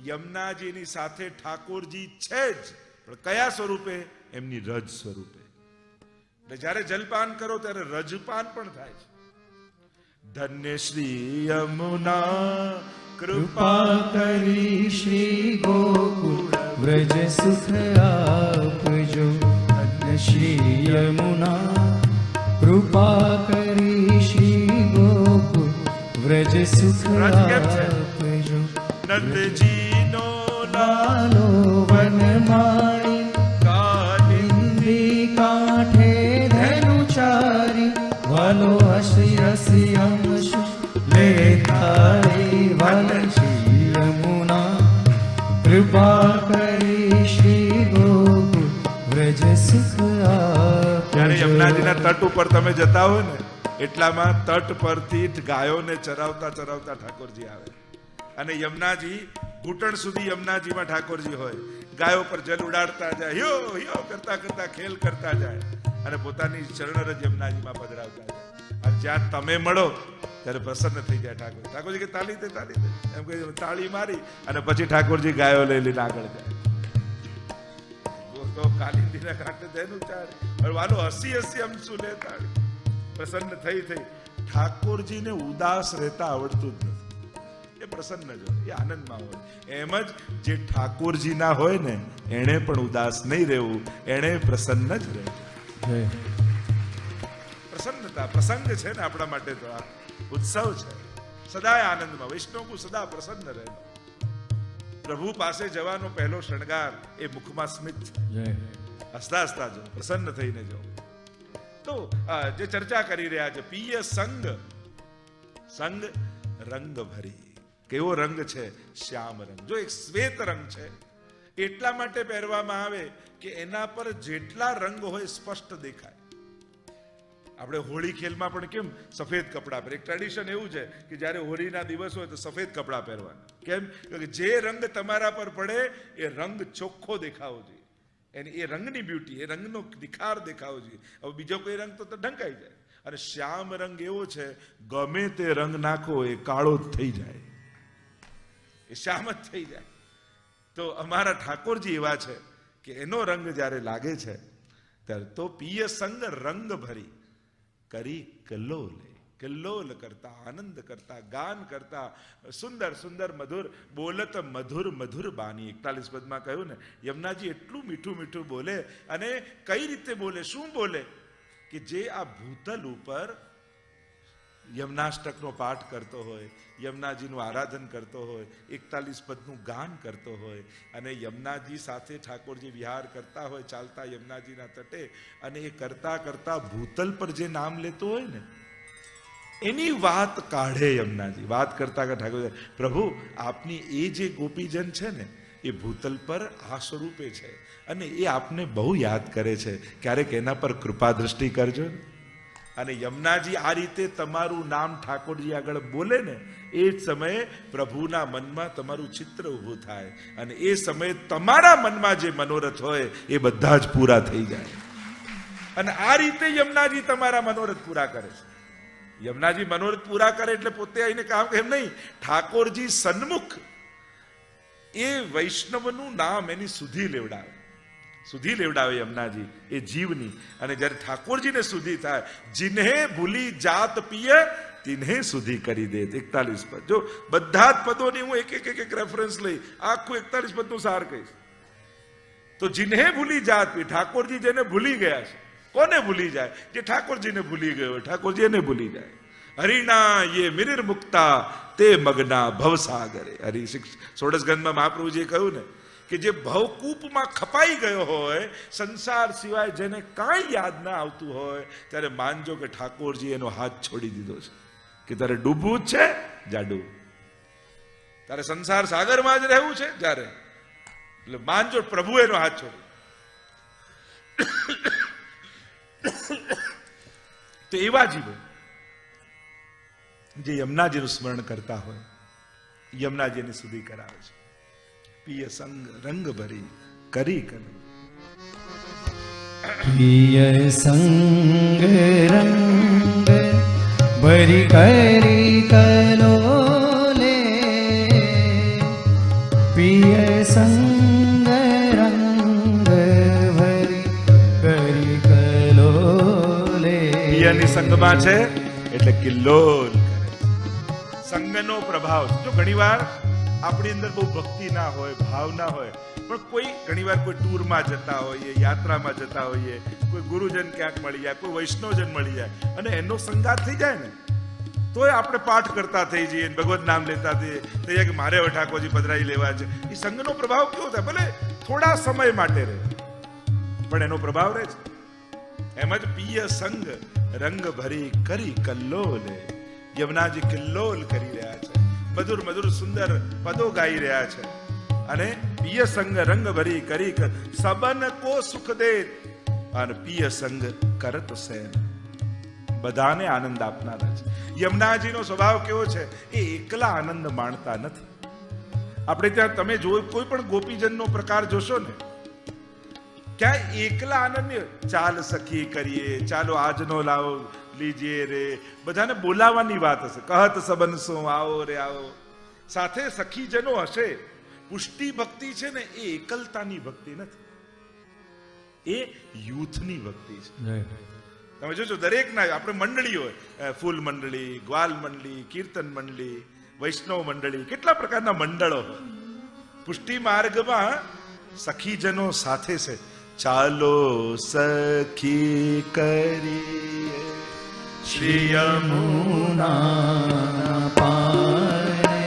યમુનાજીની સાથે ઠાકોરજી છે જ, પણ કયા સ્વરૂપે? એમની રજ સ્વરૂપે. એટલે જ્યારે જલપાન કરો ત્યારે રજપાન પણ થાય છે. ધન્ય શ્રી યમુના કૃપા કરી શ્રી ગોકુળ વ્રજ સુખ આપજો. ધન્ય શ્રી યમુના કૃપા કરી શ્રી ગોકુળ વ્રજ સુખ આપજો. નંદજીનો લાલો વનમાળી કાલિંદી કાંઠે ધનુચારી વાલો હસી હસી અંશુ લેતારી. વાલ શ્રી યમુના કૃપા કરી શ્રી ગોકુળ વ્રજ સુખ આપજો. જ્યારે યમુનાજીના તટ ઉપર તમે જતા હો ને, એટલામાં તટ પરથી ગાયોને ચરાવતા ચરાવતા ઠાકોરજી આવે. અને યમુનાજી ઘૂંટણ સુધી યમુનાજીમાં ઠાકોરજી હોય. ગાયો પર જલ ઉડાડતા જાય, યો યો કરતા કરતા ખેલ કરતા જાય અને પોતાની ચરણરજ યમુનાજીમાં પધરાવતા જાય. અને જ્યાં તમે મળો ત્યારે પ્રસન્ન થઈ જાય ઠાકોર. ઠાકોરજી કે તાળી દે તાળી દે, એમ કહી તાળી મારી અને પછી ઠાકોરજી ગાયો લઈ લઈને આગળ જાય. તો કાલિંદીના કાંઠે તેનું ચારે વાલો હસી હસી આમ શું લે તાળી. પ્રસન્ન થઈ ઠાકોરજીને ઉદાસ રહેતા આવડતું જ નથી. એ પ્રસન્ન જ હોય, એ આનંદમાં હોય. એમ જ જે ઠાકોરજીના હોય ને એણે પણ ઉદાસ નહીં રહેવું, એણે પ્રસન્ન જ રહેવું. પ્રસન્નતા પ્રસંગ છે ને આપણા માટે, તો આ ઉત્સવ છે. સદાય આનંદમાં. વૈષ્ણવ સદા પ્રસન્ન રહે. પ્રભુ પાસે જવાનો પહેલો શણગાર એ મુખમાં સ્મિત છે. હસતા હસતા જો, પ્રસન્ન થઈને જો. તો જે ચર્ચા કરી રહ્યા છે, પિય સંગ, સંગ રંગ ભરી. કેવો રંગ છે? શ્યામ રંગ. જો એક શ્વેત રંગ છે, એટલા માટે પહેરવામાં આવે કે એના પર જેટલા રંગ હોય સ્પષ્ટ દેખાય. આપણે હોળી ખેલમાં પણ કેમ સફેદ કપડા પહેરે? એક ટ્રેડિશન એવું છે કે જ્યારે હોળીના દિવસ હોય તો સફેદ કપડા પહેરવાના. કેમ? કે જે રંગ તમારા પર પડે એ રંગ ચોખ્ખો દેખાવો જોઈએ. એની એ રંગની બ્યુટી, એ રંગનો નિખાર દેખાવો જોઈએ. હવે બીજો કોઈ રંગ તો ઢંકાઈ જાય. અને શ્યામ રંગ એવો છે, ગમે તે રંગ નાખો એ કાળો જ થઈ જાય, એ શ્યામ જ થઈ જાય. તો અમારા ઠાકોરજી એવા છે કે એનો રંગ જ્યારે લાગે છે ત્યારે તો પિય સંગ રંગ ભરી કરી કલ્લોલે. કલ્લોલ કરતા, આનંદ કરતા, ગાન કરતા, સુંદર સુંદર મધુર બોલત મધુર મધુર બાની. 41 પદમાં કહ્યું ને, યમુનાજી એટલું મીઠું મીઠું બોલે. અને કઈ રીતે બોલે? શું બોલે? કે જે આ ભૂતલ ઉપર યમનાષ્ટકનો પાઠ કરતો હોય, યમુનાજીનું આરાધન કરતો હોય, 41 પદનું ગાન કરતો હોય, અને યમુનાજી સાથે ઠાકોરજી વિહાર કરતા હોય ચાલતા યમુનાજીના તટે, અને એ કરતા કરતા ભૂતલ પર જે નામ લેતો હોય ને એની વાત કાઢે યમુનાજી. વાત કરતા કે ઠાકોર પ્રભુ આપની એ જે ગોપીજન છે ને એ ભૂતલ પર આ સ્વરૂપે છે અને એ આપને બહુ યાદ કરે છે, ક્યારેક એના પર કૃપા દ્રષ્ટિ કરજો. અને યમુનાજી આ રીતે તમારું નામ ઠાકોરજી આગળ બોલે ને એ જ સમયે પ્રભુના મનમાં તમારું ચિત્ર ઊભું થાય, અને એ સમયે તમારા મનમાં જે મનોરથ હોય એ બધા જ પૂરા થઈ જાય. અને આ રીતે યમુનાજી તમારા મનોરથ પૂરા કરે છે. યમુનાજી મનોરથ પૂરા કરે એટલે પોતે આવીને કામ એમ નહીં, ઠાકોરજી સન્મુખ એ વૈષ્ણવનું નામ એની સુધી લેવડાવે, સુધી લેવડાવે યમુનાજી એ જીવની. અને જ્યારે ઠાકોરજીને સુધી થાય, जिन्हे ભૂલી જાત પિય तिन्हे સુધી કરી દે. 41 પદ. જો બધા જ પદોની હું એક રેફરન્સ લઈ આખું 41 પદનું સાર કહીશ. તો जिन्हे ભૂલી જાત પિય, ઠાકોરજી જેને ભૂલી ગયા છે. કોને ભૂલી જાય? જે ઠાકોરજીને ભૂલી ગયો, ઠાકોરજી એને ભૂલી જાય. હરિના યે મિરિર મુક્તા તે મગના ભવસાગરે. હરિ 16 ગ્રંથમાં મહાપ્રભુજીએ કહ્યું ને કે જે ભવકૂપમાં ખપાઈ ગયો હોય, સંસાર સિવાય જેને કાંઈ યાદ ના આવતું હોય, ત્યારે માનજો કે ઠાકોરજી એનો હાથ છોડી દીધો છે કે તારે ડૂબવું જ છે, જા ડૂબ. તારે સંસાર સાગરમાં જ રહેવું છે જ્યારે, એટલે માનજો પ્રભુ એનો હાથ છોડી. તો એવા જીવો જે યમુનાજીનું સ્મરણ કરતા હોય, યમુનાજીની સુધી કરાવે છે. પિય સંગ રંગ ભરી કરી કલ. પિય સંગ રંગ ભરી કરી કલોલે. પિય સંગ રંગ ભરી કરી કલોલે. પિયની સંગમાં છે એટલે કિલ્લોલ કરે. સંગનો પ્રભાવ. જો ઘણીવાર આપણી અંદર બહુ ભક્તિ ના હોય, ભાવ ના હોય, પણ કોઈ ઘણીવાર કોઈ ટૂરમાં જતા હોઈએ, યાત્રામાં જતા હોઈએ, કોઈ ગુરુજન ક્યાંક મળી જાય, કોઈ વૈષ્ણવજન મળી જાય અને એનો સંગાત થઈ જાય ને તોય આપણે પાઠ કરતા થઈ જઈએ, ભગવત નામ લેતા થઈએ કે મારે હવે ઠાકોરજી પધરાઈ લેવા છે. એ સંગનો પ્રભાવ કેવો થાય? ભલે થોડા સમય માટે રહે પણ એનો પ્રભાવ રહે છે. એમ જ પિય સંગ રંગ ભરી કરી કલ્લોલે. યમુનાજી કિલ્લોલ કરી રહ્યા છે, મધુર મધુર સુંદર પદો ગાઈ રહ્યા છે. અને પિય સંગ રંગ ભરી કરી સબન કો સુખ દે. અને પિય સંગ કરત સેન, બધાને આનંદ આપનારા છે. યમુનાજીનો સ્વભાવ કેવો છે? એ એકલા આનંદ માણતા નથી. આપણે ત્યાં તમે જો કોઈ પણ ગોપીજનનો પ્રકાર જોશો ને, ક્યાં એકલા આનંદ? ચાલ સખી કરીએ, ચાલો આજનો લાવો લીજીએ રે, બધાને બોલાવવાની વાત હશે. કહત સબન સો આવો રે આવો. સાથે સખીજનો હશે. પુષ્ટિ ભક્તિ છે ને એ એકલતાની ભક્તિ નથી, એ યુથની ભક્તિ છે. તમે જોજો દરેકના આપણે મંડળી હોય, ફૂલ મંડળી, ગ્વાલ મંડળી, કીર્તન મંડળી, વૈષ્ણવ મંડળી, કેટલા પ્રકારના મંડળો હોય. પુષ્ટિ માર્ગમાં સખીજનો સાથે છે. ચાલો સખી કરીએ શ્રી યમુના પારે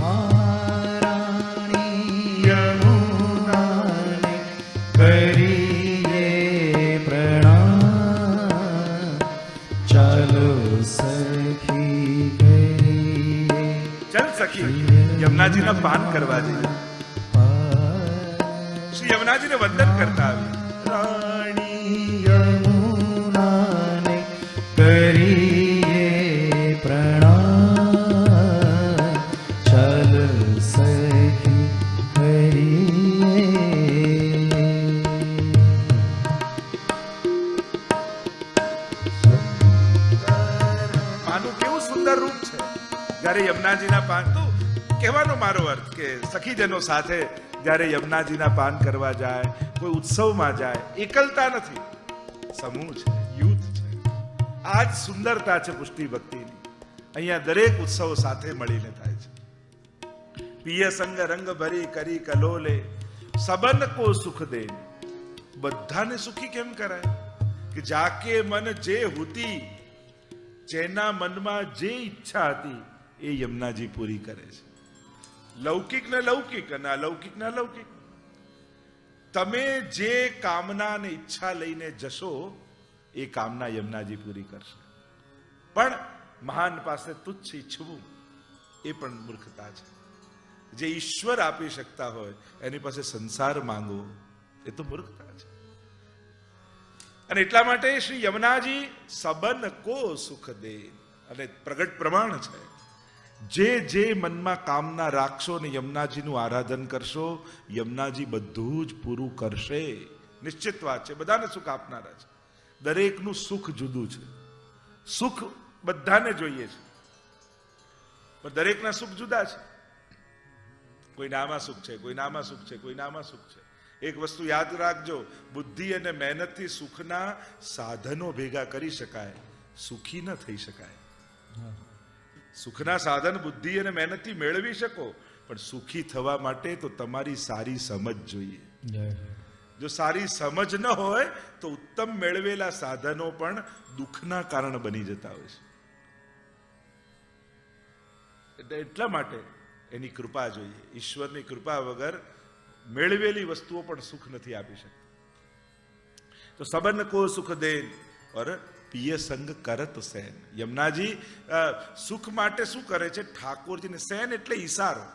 મારા સખી કરીએ ચલ સખી યમુનાજીના પાન કરવા જઈએ. શ્રી યમુનાજીને વંદન કરતા આવી. રાણી યમુનાને કરીએ પ્રણામ, ચલ સખી કરીએ. પાનું કેવું સુંદર રૂપ છે. જ્યારે યમુનાજીના પાન, તો કહેવાનો મારો અર્થ કે સખીજનો સાથે જ્યારે યમુનાજીના પાન કરવા જાય, કોઈ ઉત્સવમાં જાય, એકલતા નથી, સમૂહ છે, યુથ છે. આ જ સુંદરતા છે પુષ્ટિ ભક્તિની. અહીંયા દરેક ઉત્સવ સાથે મળીને થાય છે. પિય સંગ રંગ ભરી કરી કલોલે, સબન કો સુખ દે. બધાને સુખી કેમ કરાય? કે જાકે મન જે હોતી, જેના મનમાં જે ઈચ્છા હતી એ યમુનાજી પૂરી કરે છે. લૌકિક ને લૌકિક અને અલૌકિક ને અલૌકિક. તમે જે કામના ને ઈચ્છા લઈને જશો એ કામના યમુનાજી પૂરી કરશે. પણ મહાન પાસે તુચ્છ ઈચ્છવું એ પણ મૂર્ખતા છે. જે ઈશ્વર આપી શકતા હોય એની પાસે સંસાર માંગવો એ તો મૂર્ખતા છે. અને એટલા માટે શ્રી યમુનાજી સબન કો સુખ દે, અને પ્રગટ પ્રમાણ છે. જે મનમાં કામના રાખશો ને યમુનાજીનું આરાધન કરશો, યમુનાજી બધું જ પૂરું કરશે. નિશ્ચિત વાત છે. બધાને સુખ આપનારા છે. દરેકનું સુખ જુદું છે. સુખ બધાને જોઈએ છે, પણ દરેકના સુખ જુદા છે. કોઈનામાં સુખ છે, કોઈનામાં સુખ છે, કોઈનામાં સુખ છે. એક વસ્તુ યાદ રાખજો, બુદ્ધિ અને મહેનતથી સુખના સાધનો ભેગા કરી શકાય, સુખી ન થઈ શકાય. સુખના સાધન બુદ્ધિ અને મહેનતથી મેળવી શકો, પણ સુખી થવા માટે તો તમારી સારી સમજ જોઈએ. જો સારી સમજ ન હોય તો ઉત્તમ મેળવેલા સાધનો પણ દુઃખના કારણ બની જતા હોય છે. એટલા માટે એની કૃપા જોઈએ. ઈશ્વરની કૃપા વગર મેળવેલી વસ્તુઓ પણ સુખ નથી આપી શકતી. તો સબન કો સુખ દેન ઓર પિય સંગ કરત સેન. યમુનાજી સુખ માટે શું કરે છે? ઠાકોરજીને સેન એટલે ઈશારો.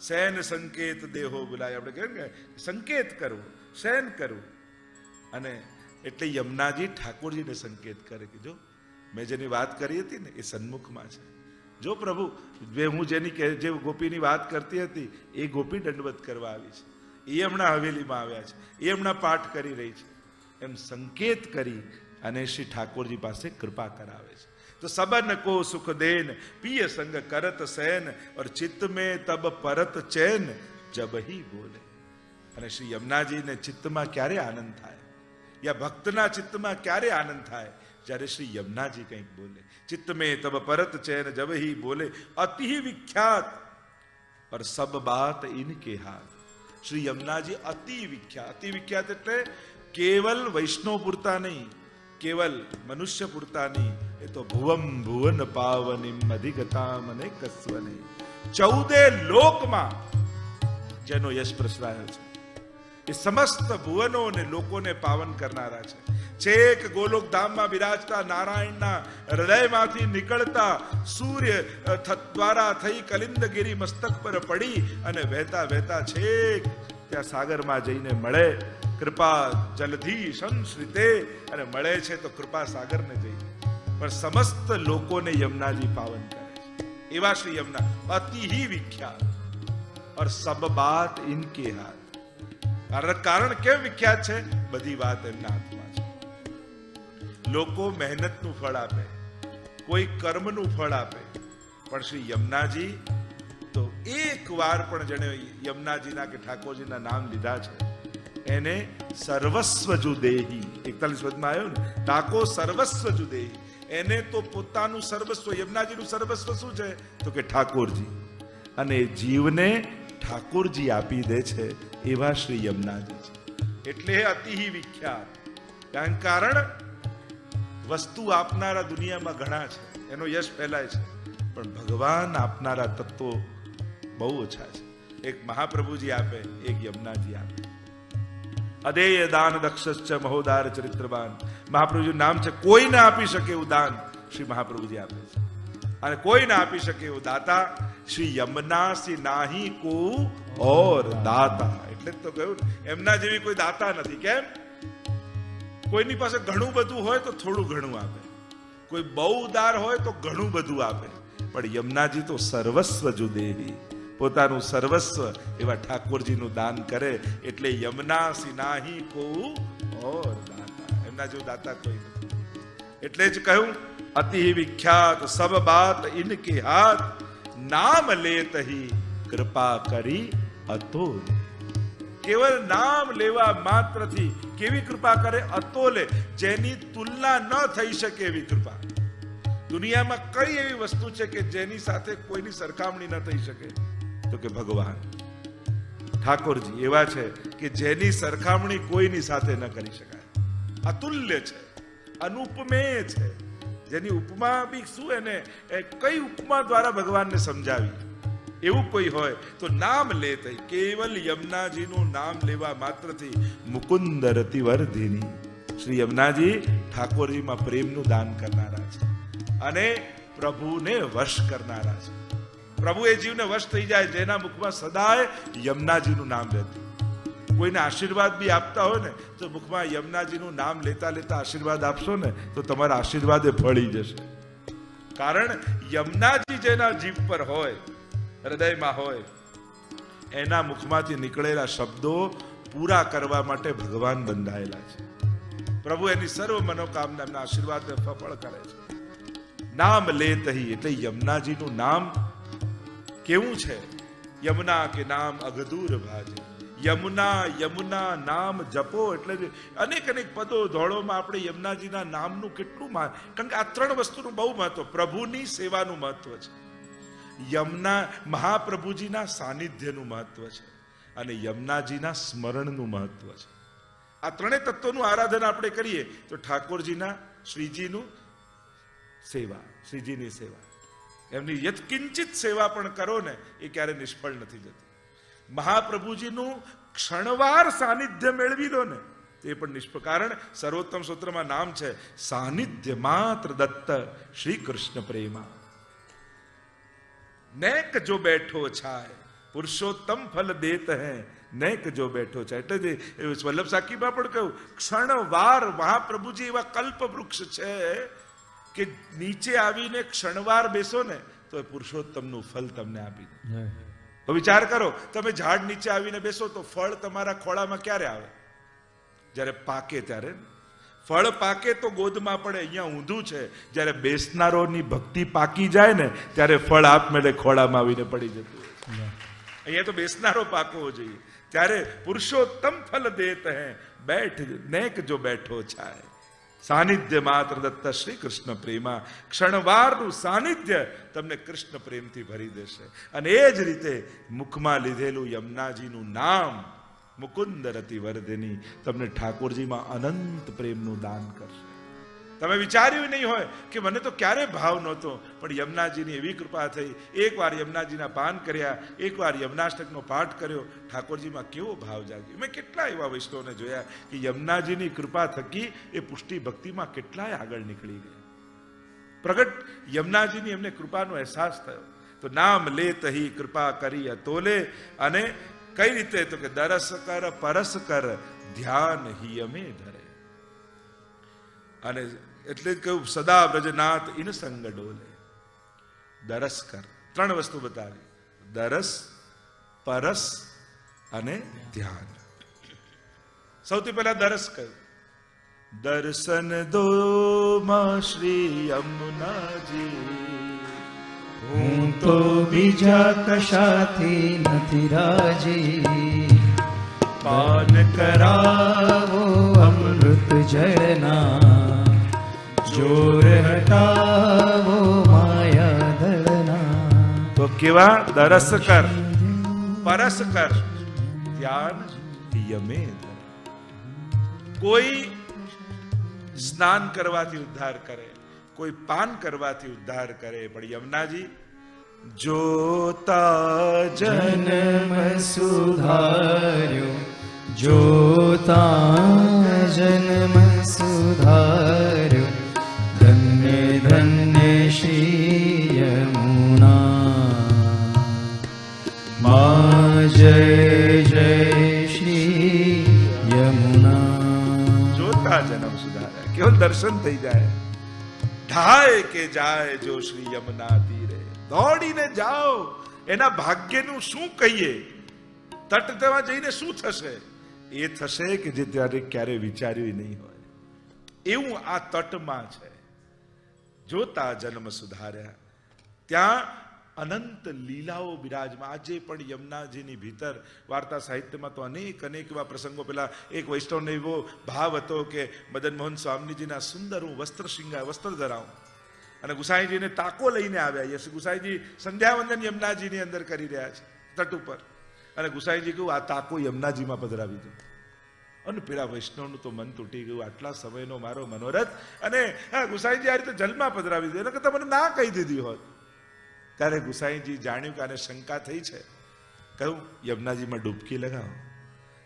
સેન સંકેત દેહો બોલાય. આપણે કહે ને સંકેત કરવું, સેન કરવું. અને એટલે યમુનાજી ઠાકોરજીને સંકેત કરે કે જો મેં જેની વાત કરી હતી ને એ સન્મુખમાં છે. જો પ્રભુ, હું જે ગોપીની વાત કરતી હતી એ ગોપી દંડવત કરવા આવી છે, એ હમણાં હવેલીમાં આવ્યા છે, એ હમણાં પાઠ કરી રહી છે, એમ સંકેત કરી અને શ્રી ઠાકોરજી પાસે કૃપા કરાવે છે. તો સબન કો સુખ દેન પિય સંગ કરત સેન और चित्त में तब परत चैन जब ही बोले. અને શ્રી યમુનાજીને ચિત્તમાં ક્યારે આનંદ થાય, યા ભક્તના ચિત્તમાં ક્યારે આનંદ થાય? જ્યારે શ્રી યમુનાજી કંઈક બોલે. चित्त में तब परत चैन जब ही बोले, अति विख्यात और सब बात इनके हाथ. श्री યમુનાજી અતિ વિખ્યાત. અતિ વિખ્યાત એટલે કેવલ વૈષ્ણવ પૂરતા નહીં, કેવલ મનુષ્ય પૂરતા નહીં, એ તો ભુવમ ભુવન પાવનિમ અધિગતામ અને કસ્વને. 14 લોકમાં જેનો યશ પ્રસરાયો છે એ સમસ્ત ભુવનો અને લોકોને પાવન કરનારા છે. છેક ગોલોક ધામમાં બિરાજતા નારાયણના હૃદયમાંથી નીકળતા સૂર્ય દ્વારા થઈ કલિંદગીરી મસ્તક પર પડી અને વહેતા વહેતા છેક ત્યાં સાગરમાં જઈને મળે. કૃપા જલધી સંશ્રિતે, અને મળે છે તો કૃપા સાગરને જઈને. પણ સમસ્ત લોકોને યમુનાજી પાવન કરે છે. એવા શ્રી યમુના અતિ ही વિખ્યાત और सब बात इनके हाथ. કારણ કેમ વિખ્યાત છે? બધી વાત એમના હાથમાં છે. લોકો મહેનતનું ફળ આપે, કોઈ કર્મનું ફળ આપે, પણ શ્રી યમુનાજી તો એક વાર પણ જેને યમુનાજીના કે ઠાકોરજીના નામ લીધા છે એને સર્વસ્વ જુ દેહી. 41 પદમાં આવ્યું ને, ઠાકો સર્વસ્વ જુ દેહી. એને તો પોતાનું સર્વસ્વ, યમુનાજીનું સર્વસ્વ શું છે? તો કે ઠાકોરજી. અને જીવને ઠાકોરજી આપી દે છે એવા શ્રી યમુનાજી છે. એટલે અતિ વિખ્યાત. કારણ વસ્તુ આપનારા દુનિયામાં ઘણા છે, એનો યશ ફેલાય છે, પણ ભગવાન આપનારા તત્વો બહુ ઓછા છે. એક મહાપ્રભુજી આપે, એક યમુનાજી આપે. અદેય દાન દક્ષશ્ચ મહોદાર ચરિત્રવાન. મહાપ્રભુજીનું નામ છે, કોઈ ના આપી શકે એવું દાન શ્રી મહાપ્રભુજી આપે છે. અને કોઈ ના આપી શકે એવું દાતા શ્રી યમના સી નાહી કો ઓર દાતા. એટલે જ તો કહ્યું એમના જેવી કોઈ દાતા નથી. કેમ? કોઈની પાસે ઘણું બધું હોય તો થોડું ઘણું આપે, કોઈ બહુ ઉદાર હોય તો ઘણું બધું આપે, પણ યમુનાજી તો સર્વસ્વ જુ દેવી, પોતાનું સર્વસ્વ એવા ઠાકોરજીનું દાન કરે. એટલે યમુના સી નાહી કો ઓર દાતા, એમના જેવું દાતા કોઈ નથી. એટલે જ કહ્યું અતિ વિખ્યાત સબ બાત ઇનકે હાથ, નામ લેત હી કૃપા કરી અતોલ. કેવળ નામ લેવા માત્રથી કેવી કૃપા કરે? અતોલે, જેની તુલના ન થઈ શકે એવી કૃપા. દુનિયામાં કઈ એવી વસ્તુ છે કે જેની સાથે કોઈની સરખામણી ન થઈ શકે? તો કે ભગવાન ઠાકોરજી એવા છે કે જેની સરખામણી કોઈની સાથે ન કરી શકાય. અતુલ્ય છે, અનુપમેય છે, જેની ઉપમા બી શું, એને કઈ ઉપમા દ્વારા ભગવાનને સમજાવી એવું કોઈ હોય તો નામ લેત. કેવલ યમુનાજીનું નામ લેવા માત્રથી મુકુંદ રતિવર્ધિની, શ્રી યમુનાજી ઠાકોરજીમાં પ્રેમનું દાન કરનારા છે અને પ્રભુને વશ કરનારા છે. પ્રભુ એ જીવને વશ થઈ જાય જેના મુખમાં સદાય યમુનાજીનું નામ રહેતું. કોઈને આશીર્વાદ બી આપતા હોય ને તો મુખમાં યમુનાજીનું નામ લેતા લેતા આશીર્વાદ આપશો ને તો તમારા આશીર્વાદ એ ફળી જશે. કારણ યમુનાજી જેના જીભ પર હોય, હૃદયમાં હોય, એના મુખમાંથી નીકળેલા શબ્દો પૂરા કરવા માટે ભગવાન બંધાયેલા છે. પ્રભુ એની સર્વ મનોકામના એમના આશીર્વાદને સફળ કરે છે. નામ લેત હી, એટલે યમુનાજીનું નામ કેવું છે? યમુના કે નામ અગદૂર ભાજે. યમુના યમુના નામ જપો. એટલે અનેક અનેક પદો ધોળોમાં આપણે યમુનાજીના નામનું કેટલું કારણ કે આ ત્રણ વસ્તુનું બહુ મહત્વ. પ્રભુની સેવાનું મહત્વ છે, યમુના મહાપ્રભુજીના સાનિધ્યનું મહત્વ છે અને યમુનાજીના સ્મરણનું મહત્વ છે. આ ત્રણેય તત્વોનું આરાધન આપણે કરીએ તો ઠાકોરજીના શ્રીજીનું સેવા, શ્રીજીની સેવા, એમની યત્કિંચિત સેવા પણ કરો ને એ ક્યારે નિષ્ફળ નથી જતી. મહાપ્રભુજીનું ક્ષણવાર સાનિધ્ય મેળવી લો ને એ પણ નિષ્ફળ. કારણ સર્વોત્તમ સૂત્રમાં નામ છે સાનિધ્ય માત્ર દત્ત શ્રી કૃષ્ણ પ્રેમા. નેક જો બેઠો છાય પુરુષોત્તમ ફલ દેત હૈ, નેક જો બેઠો છાય. એટલે જ વલ્લભ સાકીમાં પણ કહ્યું ક્ષણવાર મહાપ્રભુજી એવા કલ્પ વૃક્ષ છે કે નીચે આવીને ક્ષણવાર બેસો ને તો પુરુષોત્તમનું ફલ તમને આપી દે. તો વિચાર કરો, તમે ઝાડ નીચે આવીને બેસો તો ફળ તમારા ખોળામાં ક્યારે આવે? જ્યારે પાકે ત્યારે. ફળ પાકે તો ગોદમાં પડે, અહીંયા ઊંધું છે. જ્યારે બેસનારોની ભક્તિ પાકી જાય ને ત્યારે ફળ આપમેળે ખોળામાં આવીને પડી જતું. અહીંયા તો બેસનારો પાકવો જોઈએ. ત્યારે પુરુષોત્તમ ફલ દેત હૈ, બેઠ નેક જો બેઠો છાય. સાનિધ્ય માત્ર દત્ત શ્રી કૃષ્ણ પ્રેમા. ક્ષણવારનું સાનિધ્ય તમને કૃષ્ણ પ્રેમથી ભરી દેશે. અને એ જ રીતે મુખમાં લીધેલું યમુનાજીનું નામ મુકુંદ રતિવર્ધિની તમને ઠાકોરજીમાં અનંત પ્રેમનું દાન કરશે. તમે વિચાર્યું નહીં હોય કે મને તો ક્યારે ભાવ નહોતો, પણ યમુનાજીની એવી કૃપા થઈ. એકવાર યમુનાજીના પાન કર્યા, એકવાર યમુનાષ્ટકનો પાઠ કર્યો, ઠાકોરજીમાં કેવો ભાવ જાગ્યો. મેં કેટલા એવા વૈષ્ણવને જોયા કે યમુનાજીની કૃપા થકી એ પુષ્ટિ ભક્તિમાં કેટલાય આગળ નીકળી ગયા. પ્રગટ યમુનાજીની એમને કૃપાનો અહેસાસ થયો. તો નામ લેત હી કૃપા કરી અતોલે. અને કઈ રીતે? તો કે દરસ કર પરસ કર ધ્યાન હી અમે ધરે. અને એટલે જ કહ્યું સદા બ્રજનાથ ઇન સંગ ડોલે. દરસ કર, ત્રણ વસ્તુ બતાવી: દરસ, પરસ અને ધ્યાન. સૌથી પહેલા દરસ કહ્યું. દર્શન દો માં શ્રી યમુનાજી, હું તો બીજા કશાથી નથી રાજી. પાન કરાવો અમૃત જળના, જોર હટાવો માયા દળના. તો કેવા? દરસ કર, પરસ કર, ધ્યાન યમે ધરે. કોઈ સ્નાન કરવાથી ઉદ્ધાર કરે, કોઈ પાન કરવાથી ઉદ્ધાર કરે, પણ યમુનાજી જોતા જન્મ સુધાર્યો, જોતા જન્મ સુધાર્યો. ધન્ય ધન્ય દર્શન થઈ જાય. ઢાય કે જાય જો શ્રી યમુના તીરે, દોડીને જાઓ. એના ભાગ્યનું શું કહીએ? તટ તેમાં જઈને શું થશે? એ થશે કે જે ત્યારે ક્યારે વિચાર્યું નહીં હોય એવું આ તટમાં છે. જોતા જન્મ સુધાર્યા. ત્યાં અનંત લીલાઓ બિરાજમાં. આજે પણ યમુનાજીની ભીતર વાર્તા સાહિત્યમાં તો અનેક એવા પ્રસંગો. પેલા એક વૈષ્ણવને એવો ભાવ હતો કે મદન મોહન સ્વામીજીના સુંદર હું વસ્ત્ર ધરાવું, અને ગુસાઈજીને તાકો લઈને આવ્યા. યસ, ગુસાઈજી સંધ્યાવંદન યમુનાજીની અંદર કરી રહ્યા છે તટ ઉપર, અને ગુસાઈજી કહ્યું આ તાકો યમુનાજીમાં પધરાવી દો. અને પેલા વૈષ્ણવનું તો મન તૂટી ગયું, આટલા સમયનો મારો મનોરથ, અને ગુસાઈજી આ રીતે જલમાં પધરાવી દે. એને કરતા મને ના કહી દીધી હોત. ત્યારે ગુસાઈજી જાણ્યું કે આને શંકા થઈ છે. કહ્યું યમુનાજીમાં ડૂબકી લગાવો.